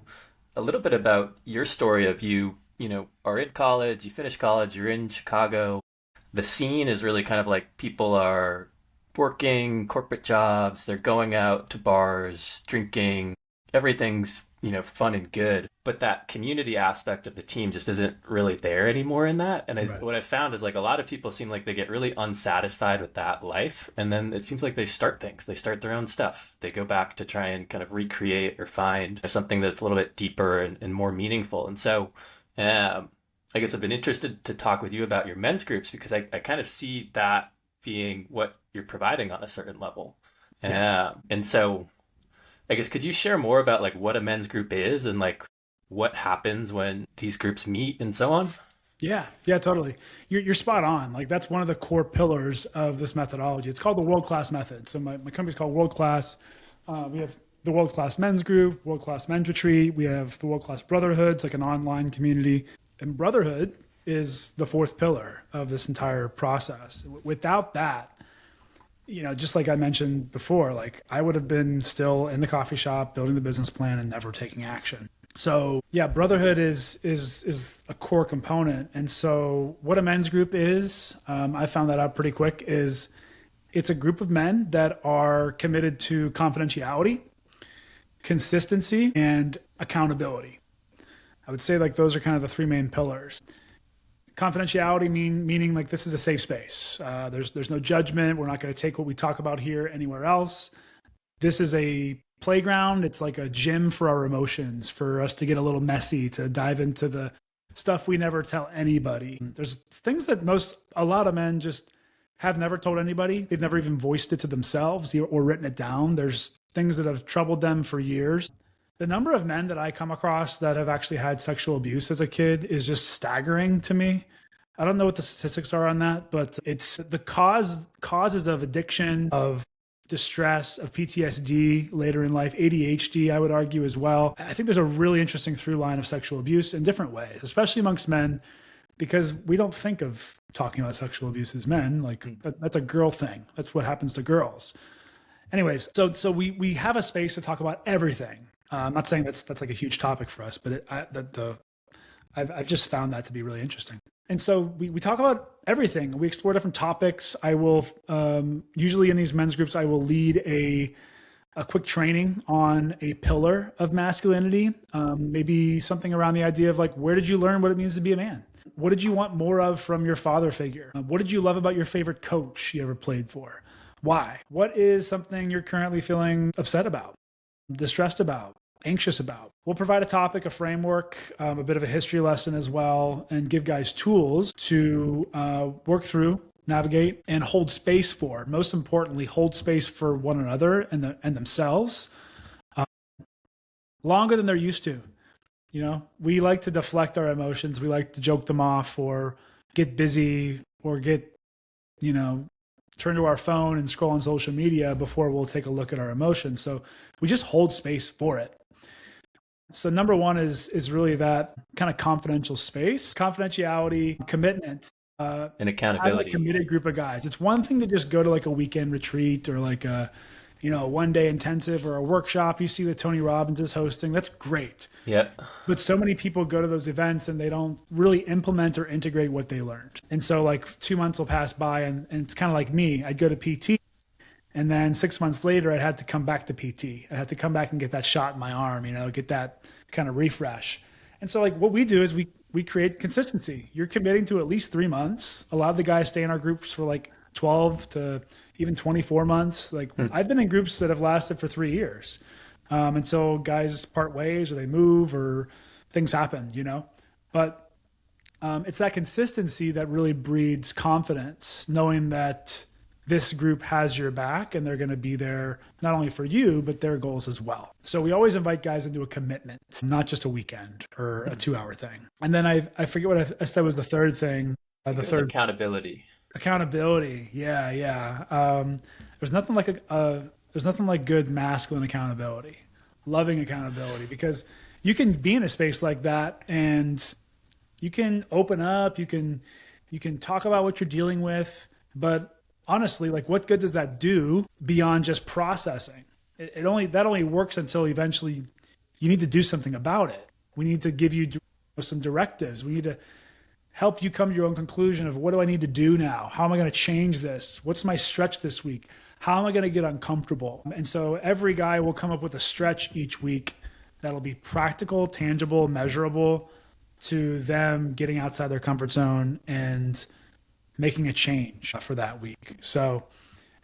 a little bit about your story of you are in college, you finish college, you're in Chicago. The scene is really kind of like people are working corporate jobs, they're going out to bars, drinking, everything's fun and good, but that community aspect of the team just isn't really there anymore in that. And what I found is like a lot of people seem like they get really unsatisfied with that life, and then it seems like they start their own stuff, they go back to try and kind of recreate or find something that's a little bit deeper and more meaningful. And so I guess I've been interested to talk with you about your men's groups because I kind of see that being what you're providing on a certain level. And so I guess could you share more about like what a men's group is and like what happens when these groups meet and so on? Yeah, totally. You're spot on. Like that's one of the core pillars of this methodology. It's called the World Class Method. So my company's called World Class. We have the World Class Men's Group, World Class Men's Retreat. We have the World Class Brotherhood. It's like an online community. And brotherhood is the fourth pillar of this entire process. Without that, just like I mentioned before, like I would have been still in the coffee shop building the business plan and never taking action. So yeah, brotherhood is a core component. And so what a men's group is, I found that out pretty quick, is it's a group of men that are committed to confidentiality, consistency, and accountability. I would say like those are kind of the three main pillars. Confidentiality meaning like this is a safe space. There's no judgment. We're not going to take what we talk about here anywhere else. This is a playground. It's like a gym for our emotions, for us to get a little messy, to dive into the stuff we never tell anybody. There's things that a lot of men just have never told anybody. They've never even voiced it to themselves or written it down. There's things that have troubled them for years. The number of men that I come across that have actually had sexual abuse as a kid is just staggering to me. I don't know what the statistics are on that, but it's the causes of addiction, of distress, of PTSD later in life, ADHD, I would argue as well. I think there's a really interesting through line of sexual abuse in different ways, especially amongst men, because we don't think of talking about sexual abuse as men. Like that's a girl thing. That's what happens to girls. Anyways, so we have a space to talk about everything. I'm not saying that's like a huge topic for us, but I've just found that to be really interesting. And so we talk about everything. We explore different topics. I will usually in these men's groups, I will lead a quick training on a pillar of masculinity, maybe something around the idea of like, where did you learn what it means to be a man? What did you want more of from your father figure? What did you love about your favorite coach you ever played for? Why? What is something you're currently feeling upset about, distressed about, anxious about? We'll provide a topic, a framework, a bit of a history lesson as well, and give guys tools to work through, navigate, and hold space for. Most importantly, hold space for one another and themselves longer than they're used to. You know, we like to deflect our emotions. We like to joke them off or get busy or get, you know, turn to our phone and scroll on social media before we'll take a look at our emotions. So we just hold space for it. So number one is really that kind of confidential space, confidentiality, commitment, And having a accountability. committed group of guys. It's one thing to just go to like a weekend retreat or like a, you know, 1 day intensive or a workshop you see that Tony Robbins is hosting. That's great. Yep. But so many people go to those events and they don't really implement or integrate what they learned. And so like 2 months will pass by and it's kind of like me. I'd go to PT and then 6 months later I had to come back to PT. I had to come back and get that shot in my arm, you know, get that kind of refresh. And so like what we do is we create consistency. You're committing to at least 3 months. A lot of the guys stay in our groups for like 12 to even 24 months. Like Hmm. I've been in groups that have lasted for 3 years. And so guys part ways or they move or things happen, you know. But it's that consistency that really breeds confidence, knowing that this group has your back and they're going to be there not only for you, but their goals as well. So we always invite guys into a commitment, not just a weekend or a 2 hour thing. And then I forget what I said was the third thing. I The think it was third accountability. accountability. Yeah, yeah. There's nothing like there's nothing like good masculine accountability, loving accountability, because you can be in a space like that and you can open up, you can talk about what you're dealing with, but honestly, like what good does that do beyond just processing? It only that only works until eventually you need to do something about it. We need to give you some directives. We need to help you come to your own conclusion of what do I need to do now? How am I going to change this? What's my stretch this week? How am I going to get uncomfortable? And so every guy will come up with a stretch each week that'll be practical, tangible, measurable to them getting outside their comfort zone and making a change for that week. So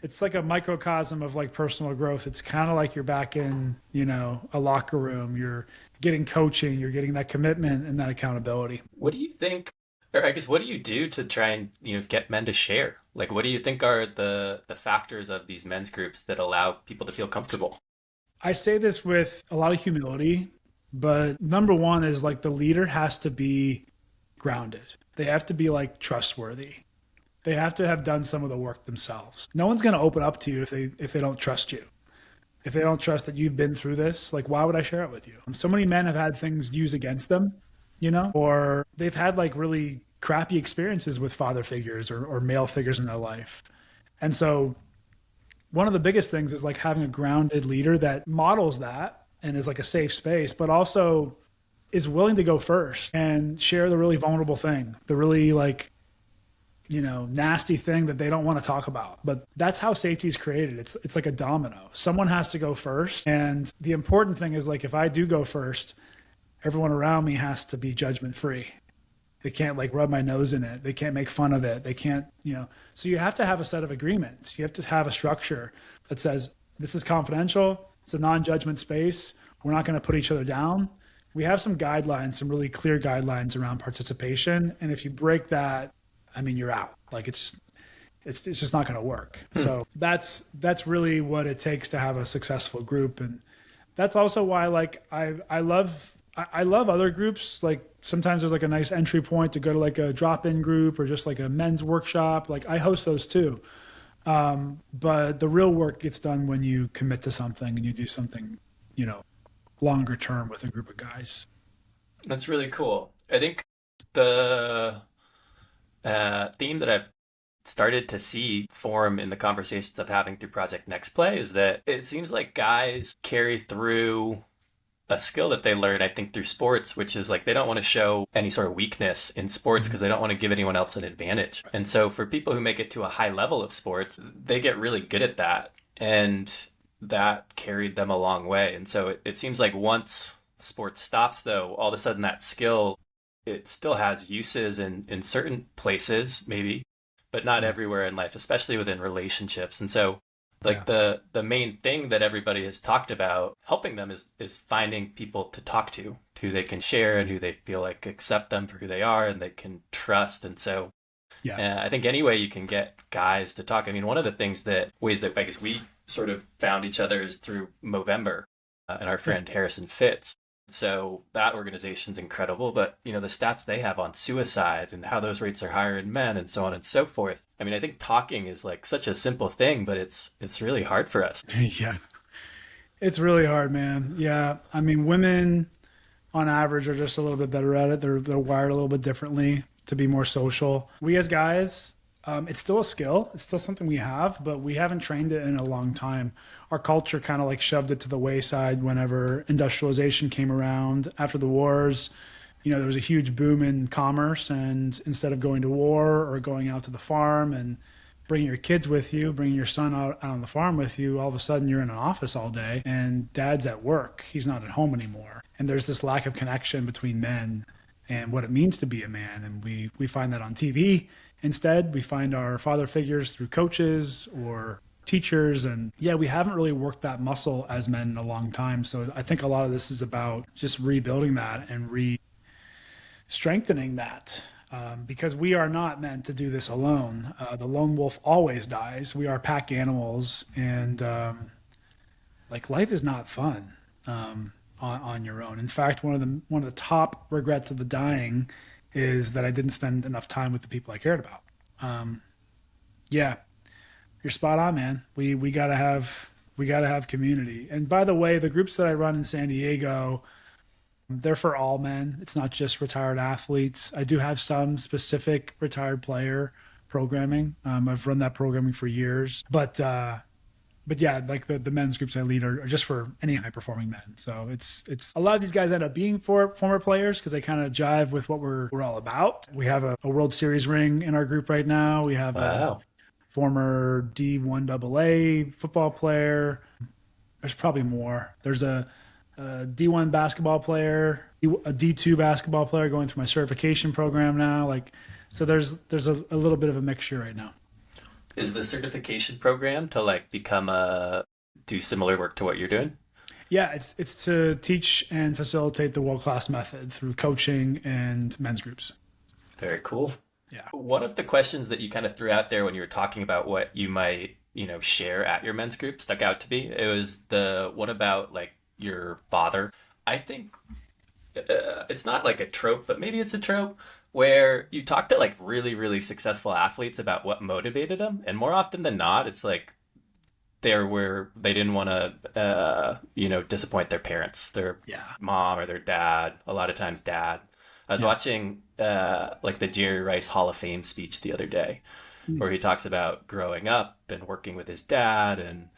it's like a microcosm of like personal growth. It's kind of like you're back in, you know, a locker room. You're getting coaching, you're getting that commitment and that accountability. What do you think, or I guess, what do you do to try and, get men to share? Like, what do you think are the factors of these men's groups that allow people to feel comfortable? I say this with a lot of humility, but number one is like the leader has to be grounded. They have to be like trustworthy. They have to have done some of the work themselves. No one's going to open up to you if they don't trust you. If they don't trust that you've been through this, like why would I share it with you? So many men have had things used against them, you know, or they've had like really crappy experiences with father figures or male figures in their life. And so one of the biggest things is like having a grounded leader that models that and is like a safe space, but also is willing to go first and share the really vulnerable thing, the really like, you know, nasty thing that they don't want to talk about. But that's how safety is created. It's like a domino. Someone has to go first. And the important thing is like if I do go first, everyone around me has to be judgment free. They can't like rub my nose in it. They can't make fun of it. They can't, you know. So you have to have a set of agreements. You have to have a structure that says this is confidential. It's a non-judgment space. We're not going to put each other down. We have some guidelines, some really clear guidelines around participation. And if you break that, I mean, you're out. Like it's just not going to work. So that's really what it takes to have a successful group. And that's also why like I love other groups. Like sometimes there's like a nice entry point to go to like a drop-in group or just like a men's workshop. Like I host those too. But the real work gets done when you commit to something and you do something, you know, longer term with a group of guys. That's really cool. I think the theme that I've started to see form in the conversations I'm having through Project Next Play is that it seems like guys carry through a skill that they learn, I think, through sports, which is like they don't want to show any sort of weakness in sports because they don't want to give anyone else an advantage. And so for people who make it to a high level of sports, they get really good at that. And that carried them a long way. And so it seems like once sports stops, though, all of a sudden that skill it still has uses in certain places, maybe, but not Yeah. everywhere in life, especially within relationships. And so like Yeah. the main thing that everybody has talked about helping them is finding people to talk to who they can share and who they feel like accept them for who they are and they can trust. And so Yeah. I think any way you can get guys to talk. I mean, one of the ways that I guess we sort of found each other is through Movember and our Yeah. friend Harrison Fitz. So that organization's incredible, but the stats they have on suicide and how those rates are higher in men and so on and so forth. I mean, I think talking is like such a simple thing, but it's really hard for us. Yeah. It's really hard, man. Yeah. I mean, women on average are just a little bit better at it. They're wired a little bit differently to be more social. We as guys, it's still a skill. It's still something we have, but we haven't trained it in a long time. Our culture kind of like shoved it to the wayside whenever industrialization came around after the wars. There was a huge boom in commerce, and instead of going to war or going out to the farm and bringing your kids with you, bringing your son out on the farm with you, all of a sudden you're in an office all day and dad's at work. He's not at home anymore. And there's this lack of connection between men and what it means to be a man. And we find that on TV. Instead, we find our father figures through coaches or teachers. And yeah, we haven't really worked that muscle as men in a long time. So I think a lot of this is about just rebuilding that and strengthening that, because we are not meant to do this alone. The lone wolf always dies. We are pack animals, and like life is not fun on your own. In fact, one of the top regrets of the dying is that I didn't spend enough time with the people I cared about. Um, yeah, you're spot on, man. We gotta have community. And by the way, the groups that I run in San Diego, they're for all men. It's not just retired athletes. I do have some specific retired player programming. I've run that programming for years, but yeah, like the men's groups I lead are just for any high performing men. So it's a lot of these guys end up being for former players because they kind of jive with what we're all about. We have a World Series ring in our group right now. We have a Wow. former D1 AA football player. There's probably more. There's a D1 basketball player, a D2 basketball player going through my certification program now. Like, so there's a little bit of a mixture right now. Is the certification program to like do similar work to what you're doing? Yeah, it's to teach and facilitate the world class method through coaching and men's groups. Very cool. Yeah. One of the questions that you kind of threw out there when you were talking about what you might, share at your men's group stuck out to me. It was the one about like your father. I think it's not like a trope, but maybe it's a trope where you talk to like really, really successful athletes about what motivated them. And more often than not, it's like they didn't want to, disappoint their parents, their Yeah. mom or their dad, a lot of times dad. I was Yeah. watching like the Jerry Rice Hall of Fame speech the other day, where he talks about growing up and working with his dad and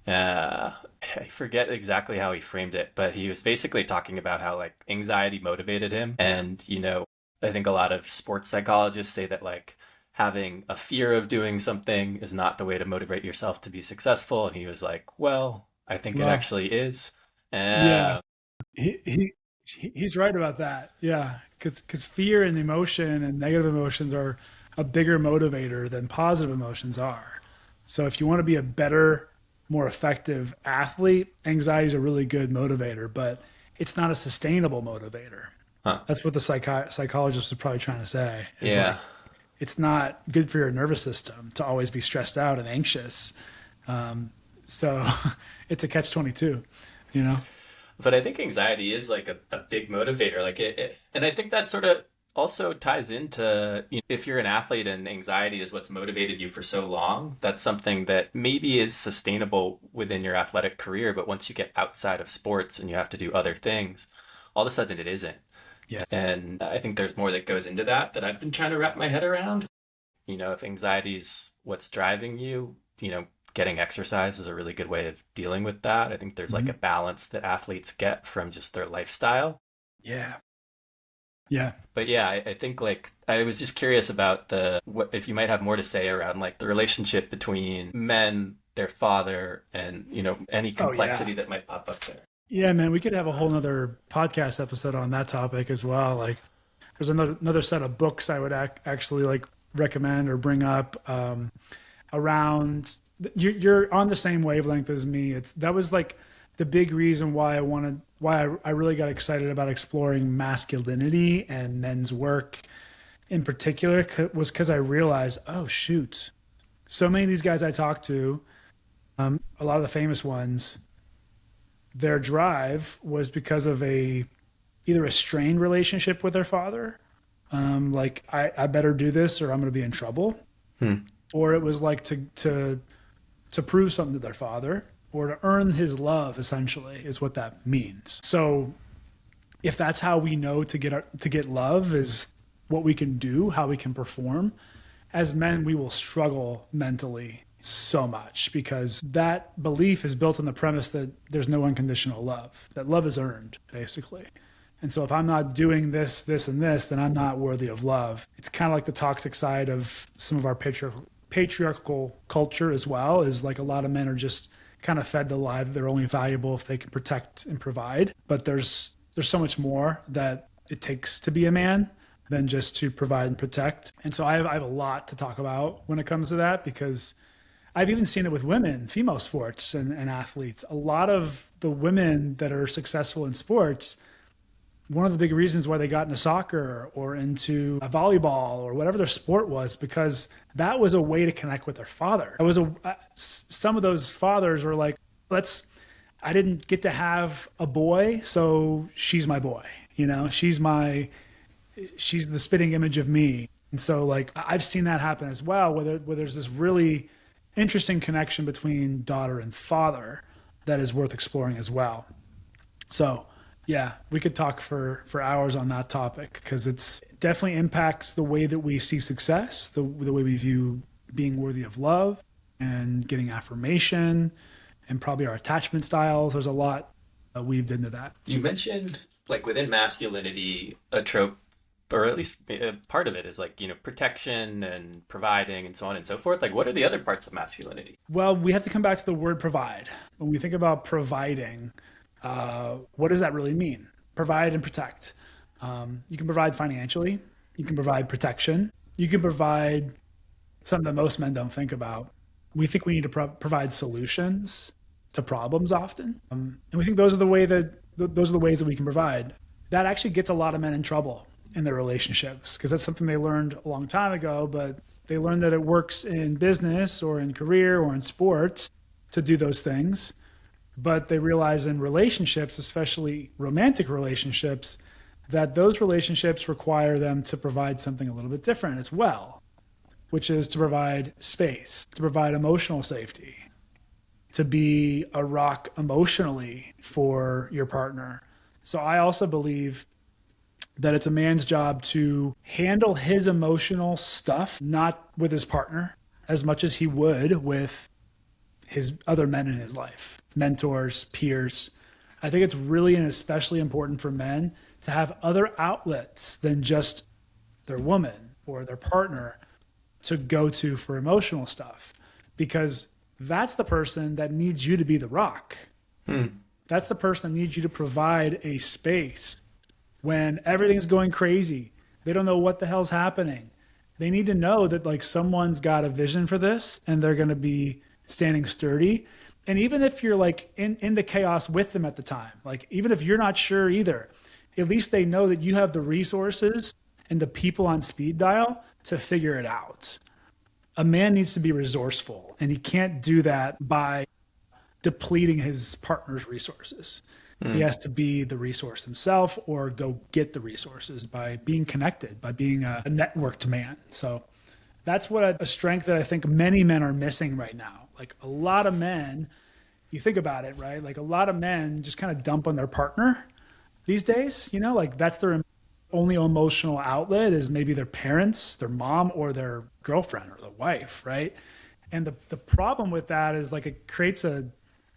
I forget exactly how he framed it, but he was basically talking about how like anxiety motivated him. And, I think a lot of sports psychologists say that like having a fear of doing something is not the way to motivate yourself to be successful. And he was like, well, I think it Well, actually is. yeah. Uh, He's right about that. Yeah, because fear and emotion and negative emotions are a bigger motivator than positive emotions are. So if you want to be a better, more effective athlete, anxiety is a really good motivator, but it's not a sustainable motivator. huh. That's what the psychologist was probably trying to say. Is Yeah. like it's not good for your nervous system to always be stressed out and anxious. So it's a catch 22. You know? But I think anxiety is like a big motivator. Like and I think that sort of also ties into if you're an athlete and anxiety is what's motivated you for so long, that's something that maybe is sustainable within your athletic career. But once you get outside of sports and you have to do other things, all of a sudden it isn't. Yeah. And I think there's more that goes into that I've been trying to wrap my head around. If anxiety is what's driving you, getting exercise is a really good way of dealing with that. I think there's like a Mhm. balance that athletes get from just their lifestyle. Yeah. Yeah. But yeah, I think like I was just curious about if you might have more to say around like the relationship between men, their father, and any Oh, yeah. complexity that might pop up there. Yeah, man, we could have a whole nother podcast episode on that topic as well. Like, There's another set of books I would actually like recommend or bring up around. You're on the same wavelength as me. That was like the big reason why I really got excited about exploring masculinity and men's work in particular was because I realized, oh shoot, so many of these guys I talked to, a lot of the famous ones, their drive was because of either a strained relationship with their father, like I better do this or I'm going to be in trouble, Hmm. or it was like to prove something to their father or to earn his love. Essentially, is what that means. So if that's how we know to get love is what we can do, how we can perform as men, we will struggle mentally so much because that belief is built on the premise that there's no unconditional love, that love is earned, basically. And so if I'm not doing this, this, and this, then I'm not worthy of love. It's kind of like the toxic side of some of our patriarchal culture as well, is like a lot of men are just kind of fed the lie that they're only valuable if they can protect and provide. But there's so much more that it takes to be a man than just to provide and protect. And so I have a lot to talk about when it comes to that because I've even seen it with women, female sports and athletes. A lot of the women that are successful in sports, one of the big reasons why they got into soccer or into a volleyball or whatever their sport was, because that was a way to connect with their father. It was some of those fathers were like, I didn't get to have a boy, so she's my boy. You know, she's the spitting image of me. And so like I've seen that happen as well, where there's this really interesting connection between daughter and father that is worth exploring as well. So yeah, we could talk for hours on that topic because it definitely impacts the way that we see success, the way we view being worthy of love and getting affirmation and probably our attachment styles. There's a lot weaved into that. You mentioned like within masculinity, a trope, or at least a part of it is like, protection and providing and so on and so forth. Like, what are the other parts of masculinity? Well, we have to come back to the word provide. When we think about providing, what does that really mean? Provide and protect. You can provide financially. You can provide protection. You can provide something that most men don't think about. We think we need to provide solutions to problems often, and we think those are the ways that we can provide. That actually gets a lot of men in trouble in their relationships because that's something they learned a long time ago, but they learned that it works in business or in career or in sports to do those things. But they realize in relationships, especially romantic relationships, that those relationships require them to provide something a little bit different as well, which is to provide space, to provide emotional safety, to be a rock emotionally for your partner. So I also believe that it's a man's job to handle his emotional stuff, not with his partner as much as he would with his other men in his life, mentors, peers. I think it's really and especially important for men to have other outlets than just their woman or their partner to go to for emotional stuff, because that's the person that needs you to be the rock. Hmm. That's the person that needs you to provide a space when everything's going crazy. They don't know what the hell's happening. They need to know that like someone's got a vision for this and they're going to be standing sturdy. And even if you're like in the chaos with them at the time, like even if you're not sure either, at least they know that you have the resources and the people on speed dial to figure it out. A man needs to be resourceful, and he can't do that by depleting his partner's resources. He has to be the resource himself or go get the resources by being connected, by being a networked man. So that's what a strength that I think many men are missing right now. Like a lot of men, you think about it, right? Like a lot of men just kind of dump on their partner these days, like that's their only emotional outlet is maybe their parents, their mom, or their girlfriend or the wife, right? And the problem with that is like it creates a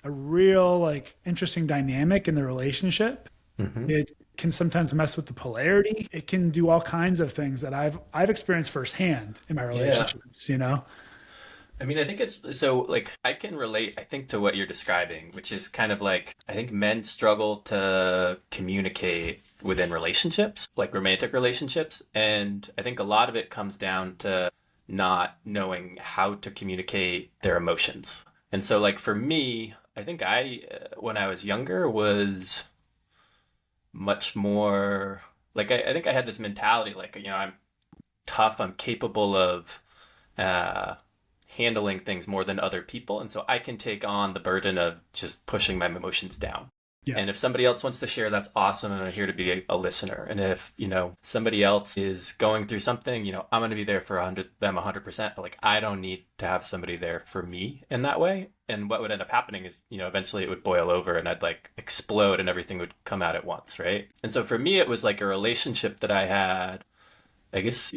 real like interesting dynamic in the relationship. Mm-hmm. It can sometimes mess with the polarity. It can do all kinds of things that I've experienced firsthand in my Yeah. relationships. I mean, I think it's so like I can relate, I think, to what you're describing, which is kind of like I think men struggle to communicate within relationships, like romantic relationships. And I think a lot of it comes down to not knowing how to communicate their emotions. And so, like, for me, I think when I was younger, was much more like I think I had this mentality, like, I'm tough, I'm capable of uh, handling things more than other people. And so I can take on the burden of just pushing my emotions down. Yeah. And if somebody else wants to share, that's awesome. And I'm here to be a listener. And if, somebody else is going through something, I'm going to be there for them 100%. But like, I don't need to have somebody there for me in that way. And what would end up happening is, eventually it would boil over and I'd like explode and everything would come out at once. Right. And so for me, it was like a relationship that I had, I guess,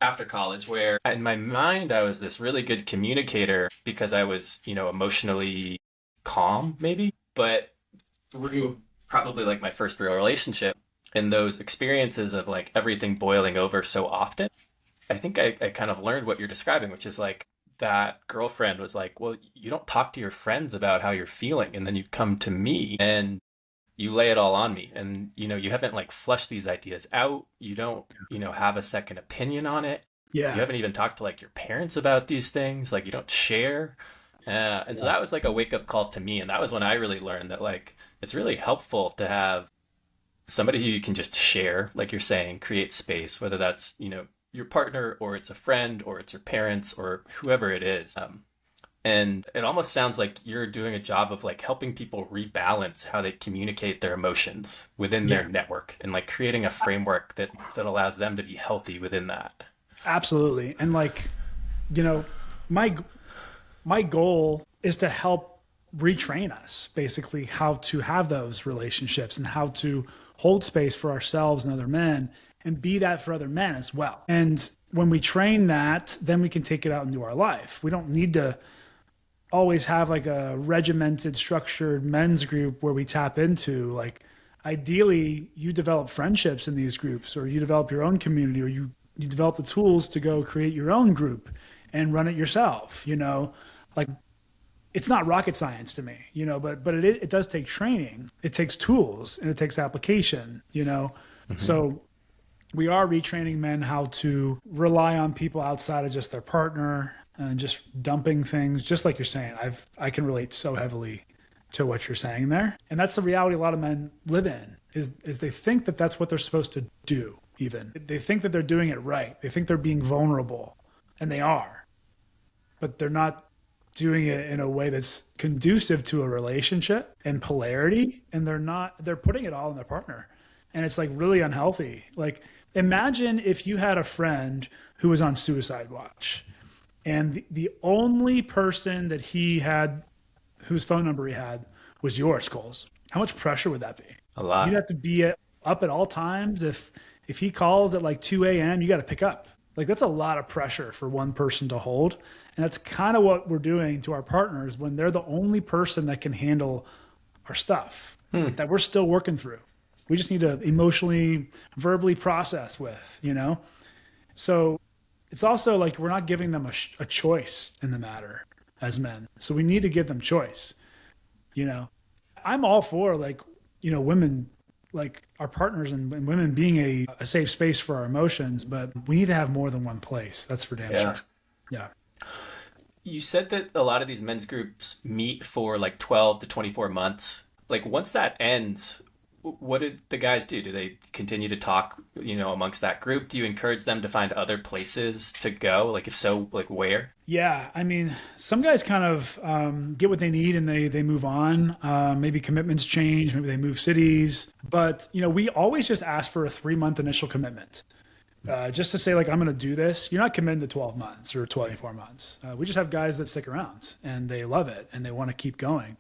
after college, where in my mind I was this really good communicator because I was, emotionally calm, maybe. But through probably like my first real relationship and those experiences of like everything boiling over so often, I think I kind of learned what you're describing, which is like that girlfriend was like, well, you don't talk to your friends about how you're feeling. And then you come to me and you lay it all on me. And, you haven't like fleshed these ideas out. You don't, have a second opinion on it. You Yeah. haven't even talked to like your parents about these things. Like you don't share. And so that was like a wake up call to me. And that was when I really learned that like it's really helpful to have somebody who you can just share, like you're saying, create space, whether that's, your partner or it's a friend or it's your parents or whoever it is. And it almost sounds like you're doing a job of like helping people rebalance how they communicate their emotions within Yeah. their network and like creating a framework that allows them to be healthy within that. Absolutely. And like, you know, my my goal is to help retrain us basically how to have those relationships and how to hold space for ourselves and other men and be that for other men as well. And when we train that, then we can take it out into our life. We don't need to always have like a regimented, structured men's group where we tap into. Like, ideally, you develop friendships in these groups, or you develop your own community, or you develop the tools to go create your own group and run it yourself. Like, it's not rocket science to me, but it does take training. It takes tools and it takes application. Mm-hmm. So we are retraining men how to rely on people outside of just their partner and just dumping things, just like you're saying. I can relate so heavily to what you're saying there. And that's the reality a lot of men live in, is they think that that's what they're supposed to do. Even they think that they're doing it right. They think they're being vulnerable, and they are, but they're not doing it in a way that's conducive to a relationship and polarity. And they're putting it all in their partner. And it's like really unhealthy. Like, imagine if you had a friend who was on suicide watch, and the only person that he had, whose phone number he had, was yours, Coles. How much pressure would that be? A You'd lot. have to be up at all times. If he calls at like 2 a.m., you got to pick up. Like, that's a lot of pressure for one person to hold. And that's kind of what we're doing to our partners when they're the only person that can handle our stuff Hmm. that we're still working through. We just need to emotionally, verbally process with. So it's also like we're not giving them a choice in the matter as men. So we need to give them choice. You know, I'm all for like, women, like our partners and women being a safe space for our emotions, but we need to have more than one place. That's for damn Yeah. sure. Yeah. You said that a lot of these men's groups meet for like 12 to 24 months. Like once that ends, what do the guys do? Do they continue to talk, amongst that group? Do you encourage them to find other places to go? Like if so, like where? Yeah, I mean, some guys kind of get what they need and they move on. Maybe commitments change, maybe they move cities. But we always just ask for a 3 month initial commitment, just to say like I'm going to do this. You're not committing to 12 months or 24 months. We just have guys that stick around and they love it and they want to keep going.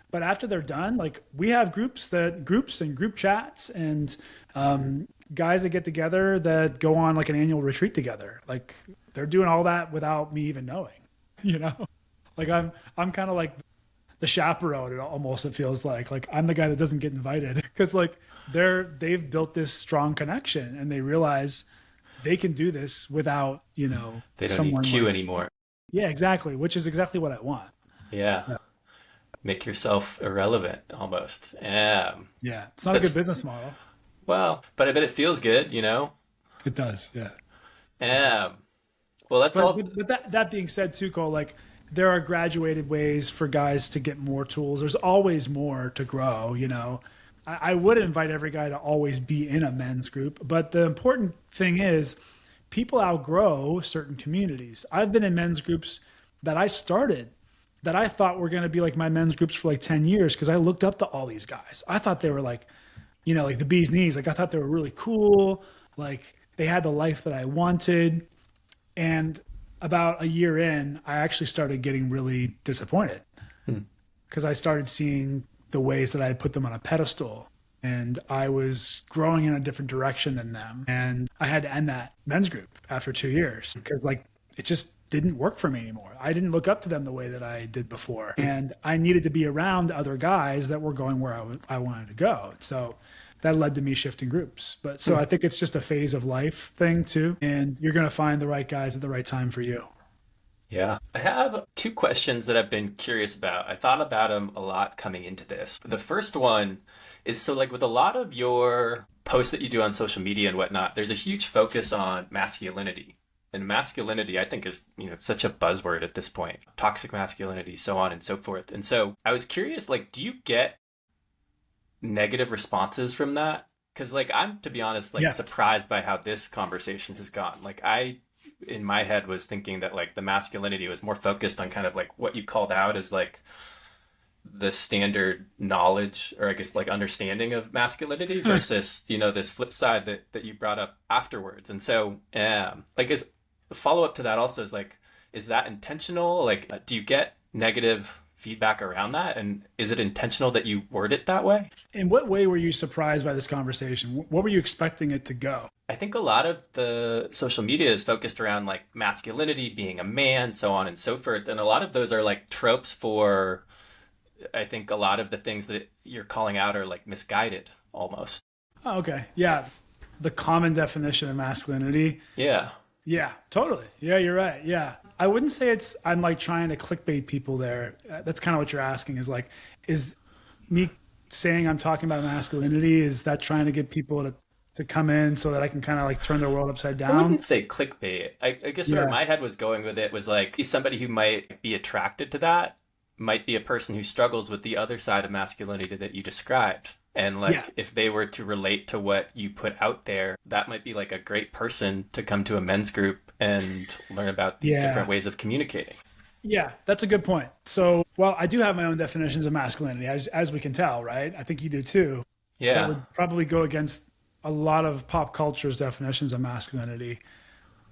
But after they're done, like we have groups and group chats and guys that get together that go on like an annual retreat together. Like they're doing all that without me even knowing, you know. Like I'm kind of like the chaperone. It feels like I'm the guy that doesn't get invited because like they've built this strong connection and they realize they can do this without They don't need someone Q like anymore. Yeah, exactly, which is exactly what I want. Yeah. Yeah. Make yourself irrelevant almost. Yeah. Yeah. It's not a That's good business model. well, but I bet it feels good, you know? It does. Yeah. It does. Yeah. Well, that's But all. but that being said, too, Cole, like there are graduated ways for guys to get more tools. There's always more to grow. I would invite every guy to always be in a men's group, but the important thing is people outgrow certain communities. I've been in men's groups that I started that I thought were going to be like my men's groups for like 10 years because I looked up to all these guys. I thought they were like, like the bee's knees. Like I thought they were really cool. Like they had the life that I wanted. And about a year in, I actually started getting really disappointed Hmm. because I started seeing the ways that I had put them on a pedestal and I was growing in a different direction than them. And I had to end that men's group after 2 years because like it just didn't work for me anymore. I didn't look up to them the way that I did before. And I needed to be around other guys that were going where I wanted to go. So that led to me shifting groups. But so I think it's just a phase of life thing too. And you're going to find the right guys at the right time for you. Yeah. I have two questions that I've been curious about. I thought about them a lot coming into this. The first one is so, like, with a lot of your posts that you do on social media and whatnot, there's a huge focus on masculinity. And masculinity, I think, is, such a buzzword at this point. Toxic masculinity, so on and so forth. And so I was curious, like, do you get negative responses from that? Because, like, I'm, to be honest, like, Yeah. surprised by how this conversation has gone. Like, in my head, was thinking that, like, the masculinity was more focused on kind of like what you called out as, like, the standard knowledge or I guess like understanding of masculinity versus, this flip side that you brought up afterwards. And so, like, is the follow up to that also is like, is that intentional? Like, do you get negative feedback around that? And is it intentional that you word it that way? In what way were you surprised by this conversation? What were you expecting it to go? I think a lot of the social media is focused around like masculinity, being a man, so on and so forth. And a lot of those are like tropes for, I think a lot of the things that you're calling out are like misguided almost. Oh, okay. Yeah. The common definition of masculinity. Yeah. Yeah, totally. Yeah, you're right. Yeah. I wouldn't say I'm like trying to clickbait people there. That's kind of what you're asking is me saying I'm talking about masculinity, is that trying to get people to come in so that I can kind of like turn their world upside I down? wouldn't say clickbait. I guess where Yeah. my head was going with it was like somebody who might be attracted to that might be a person who struggles with the other side of masculinity that you described. And Yeah. like if they were to relate to what you put out there, that might be like a great person to come to a men's group and learn about these different Yeah. ways of communicating. Yeah, that's a good point. So, well, I do have my own definitions of masculinity, as we can tell, right? I think you do too. That Yeah. would probably go against a lot of pop culture's definitions of masculinity.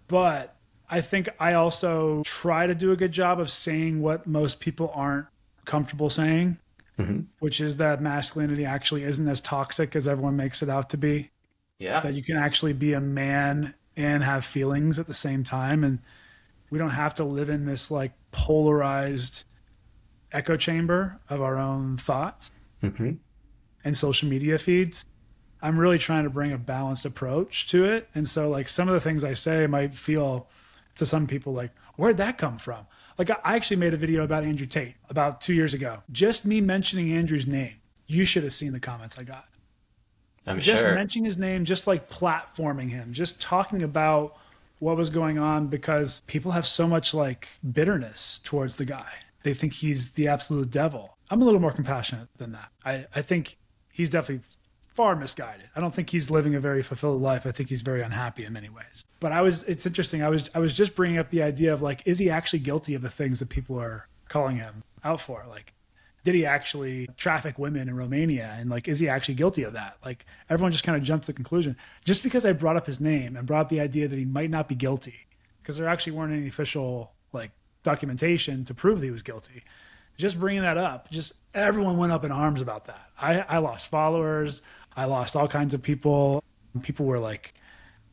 But I think I also try to do a good job of saying what most people aren't comfortable saying, Hmm. which is that masculinity actually isn't as toxic as everyone makes it out to be. Yeah. That you can actually be a man and have feelings at the same time. And we don't have to live in this like polarized echo chamber of our own thoughts Hmm. and social media feeds. I'm really trying to bring a balanced approach to it. And so, like, some of the things I say might feel to some people like, where'd that come from? Like, I actually made a video about Andrew Tate about 2 years ago. Just me mentioning Andrew's name. You should have seen the comments I got. I'm Just sure. mentioning his name, just like platforming him, just talking about what was going on because people have so much like bitterness towards the guy. They think he's the absolute devil. I'm a little more compassionate than that. I think he's definitely far misguided. I don't think he's living a very fulfilled life. I think he's very unhappy in many ways. But it's interesting. I was just bringing up the idea of like, is he actually guilty of the things that people are calling him out for? Like, did he actually traffic women in Romania? And like, is he actually guilty of that? Like, everyone just kind of jumped to the conclusion. Just because I brought up his name and brought up the idea that he might not be guilty, because there actually weren't any official like documentation to prove that he was guilty. Just bringing that up, just everyone went up in arms about that. I lost followers. I lost all kinds of people. People were like,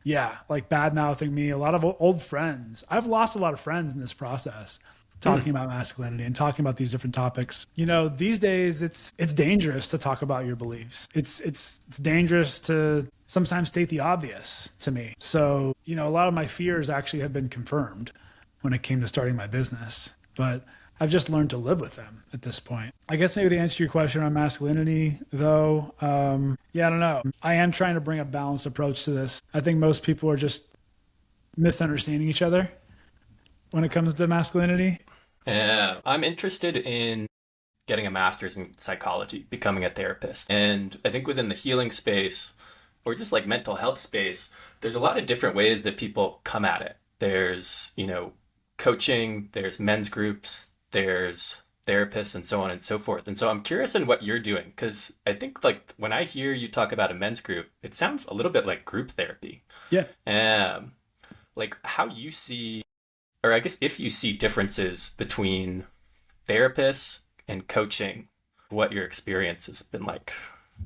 yeah, like bad mouthing me. A lot of old friends. I've lost a lot of friends in this process talking about masculinity and talking about these different topics. These days it's dangerous to talk about your beliefs. It's dangerous to sometimes state the obvious to me. So, a lot of my fears actually have been confirmed. when it came to starting my business. But I've just learned to live with them at this point. I guess maybe to answer your question on masculinity, though, yeah, I don't know. I am trying to bring a balanced approach to this. I think most people are just misunderstanding each other when it comes to masculinity. Yeah, I'm interested in getting a master's in psychology, becoming a therapist. And I think within the healing space, or just like mental health space, there's a lot of different ways that people come at it. There's, coaching, there's men's groups, there's therapists, and so on and so forth. And so I'm curious in what you're doing, because I think like when I hear you talk about a men's group, it sounds a little bit like group therapy. Yeah. Um, like how you see, or I guess if you see differences between therapists and coaching, what your experience has been like.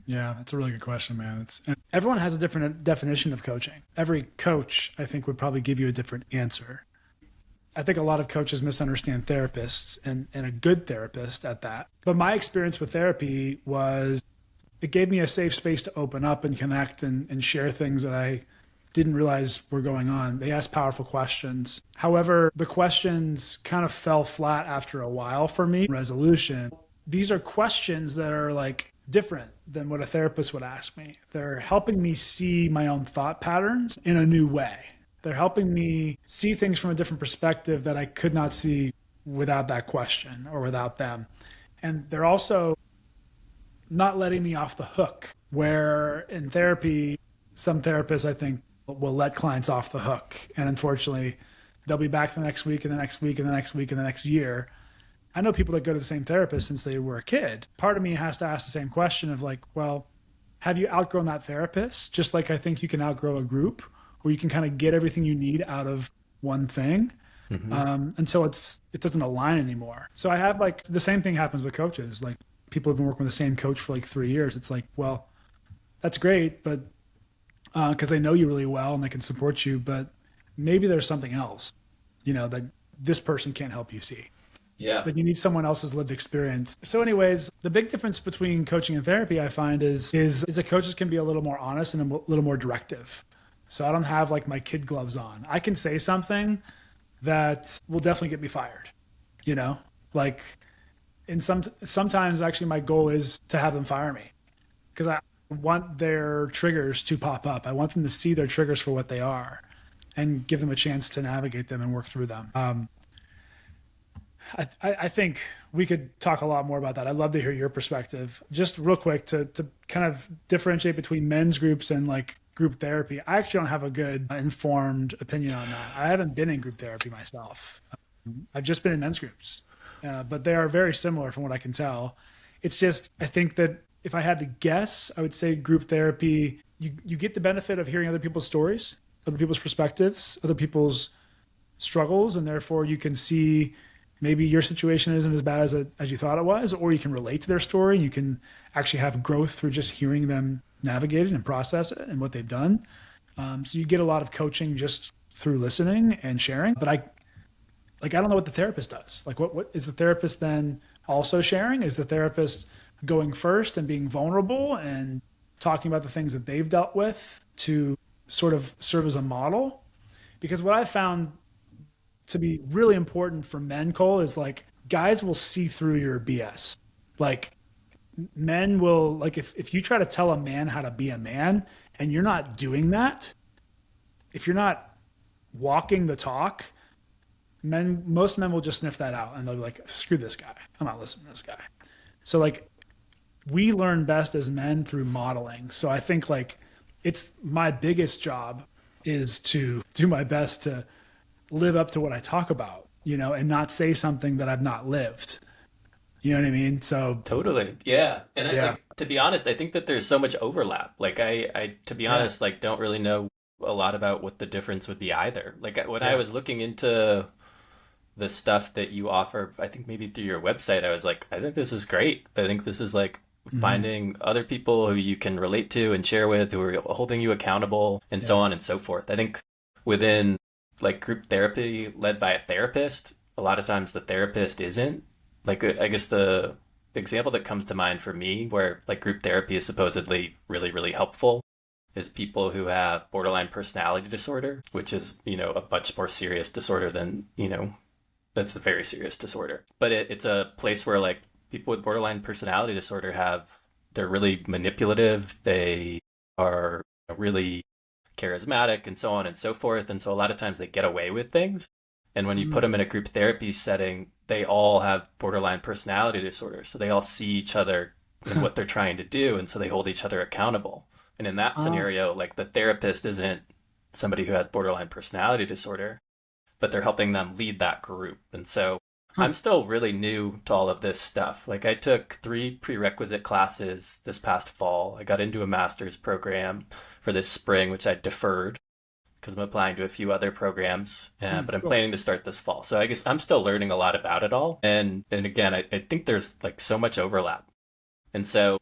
Yeah, that's a really good question, man. And everyone has a different definition of coaching. Every coach, I think, would probably give you a different answer. I think a lot of coaches misunderstand therapists and a good therapist at that. But my experience with therapy was it gave me a safe space to open up and connect and share things that I didn't realize were going on. They asked powerful questions. However, the questions kind of fell flat after a while for me. Resolution. These are questions that are like different than what a therapist would ask me. They're helping me see my own thought patterns in a new way. They're helping me see things from a different perspective that I could not see without that question or without them. And they're also not letting me off the hook, where in therapy, some therapists, I think, will let clients off the hook. And unfortunately, they'll be back the next week and the next week and the next week and the next year. I know people that go to the same therapist since they were a kid. Part of me has to ask the same question of like, well, have you outgrown that therapist? Just like I think you can outgrow a group, or you can kind of get everything you need out of one thing. And so it doesn't align anymore. So I have like the same thing happens with coaches. Like people have been working with the same coach for like 3 years. It's like, well, that's great, but because they know you really well and they can support you, but maybe there's something else, that this person can't help you see. Yeah. That you need someone else's lived experience. So anyways, the big difference between coaching and therapy, I find is that coaches can be a little more honest and a little more directive. So I don't have like my kid gloves on. I can say something that will definitely get me fired, like sometimes actually my goal is to have them fire me because I want their triggers to pop up. I want them to see their triggers for what they are and give them a chance to navigate them and work through them. I think we could talk a lot more about that. I'd love to hear your perspective. Just real quick to kind of differentiate between men's groups and like group therapy. I actually don't have a good informed opinion on that. I haven't been in group therapy myself. I've just been in men's groups, but they are very similar from what I can tell. It's just, I think that if I had to guess, I would say group therapy, you get the benefit of hearing other people's stories, other people's perspectives, other people's struggles, and therefore you can see maybe your situation isn't as bad as you thought it was, or you can relate to their story and you can actually have growth through just hearing them navigate it and process it and what they've done. So you get a lot of coaching just through listening and sharing. But I don't know what the therapist does. Like what is the therapist then also sharing? Is the therapist going first and being vulnerable and talking about the things that they've dealt with to sort of serve as a model? Because what I found to be really important for men, Cole, is like guys will see through your BS. Like men will, like if you try to tell a man how to be a man and you're not doing that, if you're not walking the talk, most men will just sniff that out and they'll be like, screw this guy. I'm not listening to this guy. So like we learn best as men through modeling. So I think like it's my biggest job is to do my best to live up to what I talk about, and not say something that I've not lived. You know what I mean? So Totally. Yeah. And yeah, like, to be honest, I think that there's so much overlap. Like to be yeah, honest, like don't really know a lot about what the difference would be either. Like when I yeah, was looking into the stuff that you offer, I think maybe through your website, I was like, I think this is great. I think this is like hmm, finding other people who you can relate to and share with, who are holding you accountable and so yeah, on and so forth. I think within like group therapy led by a therapist, a lot of times the therapist isn't. Like I guess the example that comes to mind for me where like group therapy is supposedly really, really helpful is people who have borderline personality disorder, which is, a much more serious disorder than, that's a very serious disorder. But it's a place where like people with borderline personality disorder they're really manipulative. They are really charismatic and so on and so forth. And so a lot of times they get away with things. And when you put Mm. them in a group therapy setting, they all have borderline personality disorder. So they all see each other and what they're trying to do. And so they hold each other accountable. And in that Ah, scenario, like the therapist isn't somebody who has borderline personality disorder, but they're helping them lead that group. And so huh. I'm still really new to all of this stuff. Like I took 3 prerequisite classes this past fall. I got into a master's program for this spring, which I deferred because I'm applying to a few other programs, Mm, but I'm cool. planning to start this fall. So I guess I'm still learning a lot about it all. And again, I think there's like so much overlap. And so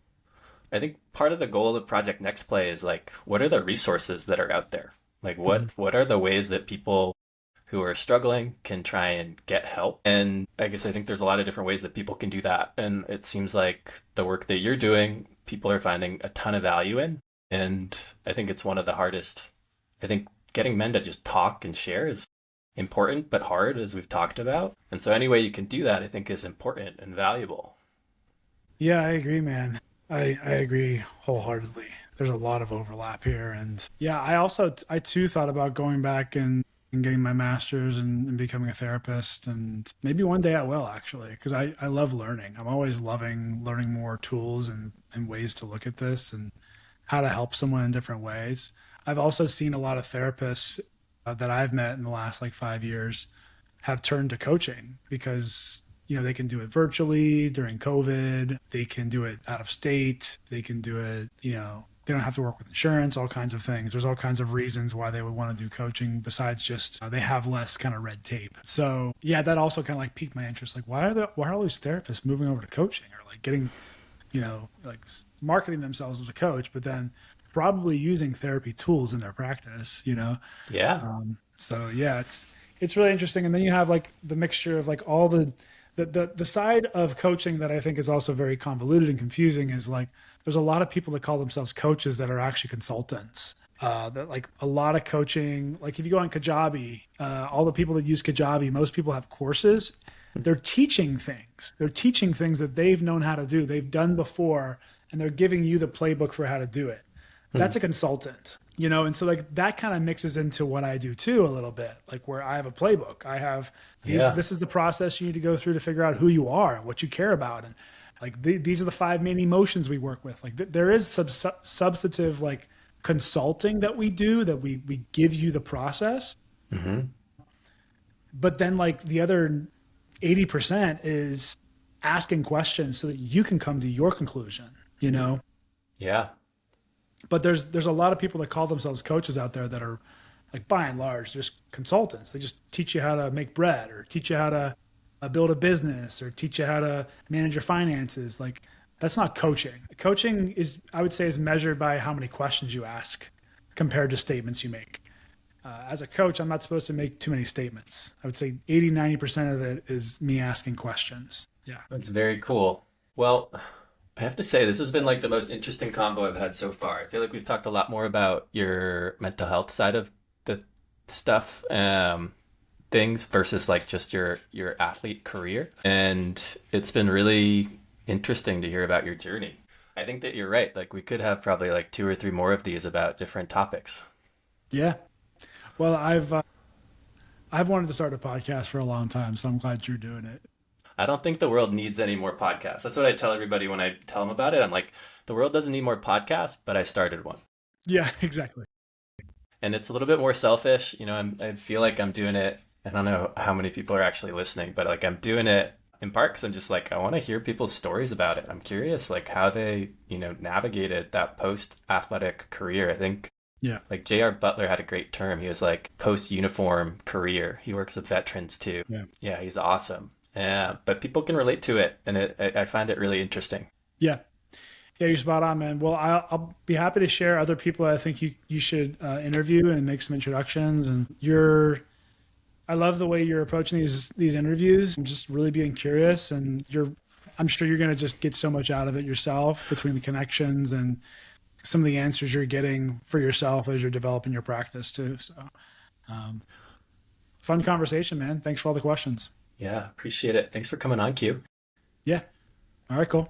I think part of the goal of Project Next Play is like, what are the resources that are out there? Like, Mhm. what are the ways that people who are struggling can try and get help? And I guess I think there's a lot of different ways that people can do that. And it seems like the work that you're doing, people are finding a ton of value in. And I think it's one of the hardest. I think getting men to just talk and share is important, but hard, as we've talked about. And so any way you can do that, I think is important and valuable. Yeah, I agree, man. I agree wholeheartedly. There's a lot of overlap here. And yeah, I too thought about going back and getting my master's and becoming a therapist. And maybe one day I will actually, because I love learning. I'm always loving learning more tools and ways to look at this and how to help someone in different ways. I've also seen a lot of therapists that I've met in the last like 5 years have turned to coaching because they can do it virtually during COVID. They can do it out of state. They can do it. They don't have to work with insurance. All kinds of things. There's all kinds of reasons why they would want to do coaching besides just they have less kind of red tape. So yeah, that also kind of like piqued my interest. Like why are all these therapists moving over to coaching or like getting like marketing themselves as a coach, but then probably using therapy tools in their practice. Yeah. So yeah, it's really interesting. And then you have like the mixture of like all the side of coaching that I think is also very convoluted and confusing is like there's a lot of people that call themselves coaches that are actually consultants. That like a lot of coaching, like if you go on Kajabi, all the people that use Kajabi, most people have courses. They're teaching things. They're teaching things that they've known how to do, they've done before, and they're giving you the playbook for how to do it. That's a consultant. And so like that kind of mixes into what I do too a little bit, like where I have a playbook. I have Yeah. this is the process you need to go through to figure out who you are and what you care about, and like these are the 5 main emotions we work with. Like there is substantive like consulting that we do, that we give you the process, Hmm. but then like the other 80% is asking questions so that you can come to your conclusion. Yeah. But there's a lot of people that call themselves coaches out there that are like by and large just consultants. They just teach you how to make bread or teach you how to build a business or teach you how to manage your finances. Like that's not coaching. Coaching is, I would say, is measured by how many questions you ask compared to statements you make. As a coach, I'm not supposed to make too many statements. I would say 80-90% of it is me asking questions. Yeah. That's very cool. Well, I have to say, this has been like the most interesting combo I've had so far. I feel like we've talked a lot more about your mental health side of the stuff, things versus like just your athlete career. And it's been really interesting to hear about your journey. I think that you're right. Like we could have probably like 2 or 3 more of these about different topics. Yeah. Well, I've wanted to start a podcast for a long time, so I'm glad you're doing it. I don't think the world needs any more podcasts. That's what I tell everybody when I tell them about it. I'm like, the world doesn't need more podcasts, but I started one. Yeah, exactly. And it's a little bit more selfish. I feel like I'm doing it. I don't know how many people are actually listening, but like I'm doing it in part because I'm just like, I want to hear people's stories about it. I'm curious, like how they, navigated that post athletic career. I think Yeah. like J.R. Butler had a great term. He was like post uniform career. He works with veterans too. Yeah. Yeah, he's awesome. Yeah, but people can relate to it, and I find it really interesting. Yeah. Yeah, you're spot on, man. Well, I'll be happy to share other people I think you should interview and make some introductions. And I love the way you're approaching these interviews. I'm just really being curious, and I'm sure you're going to just get so much out of it yourself between the connections and some of the answers you're getting for yourself as you're developing your practice too. So, um, fun conversation, man. Thanks for all the questions. Yeah, appreciate it. Thanks for coming on, Q. Yeah. All right, cool.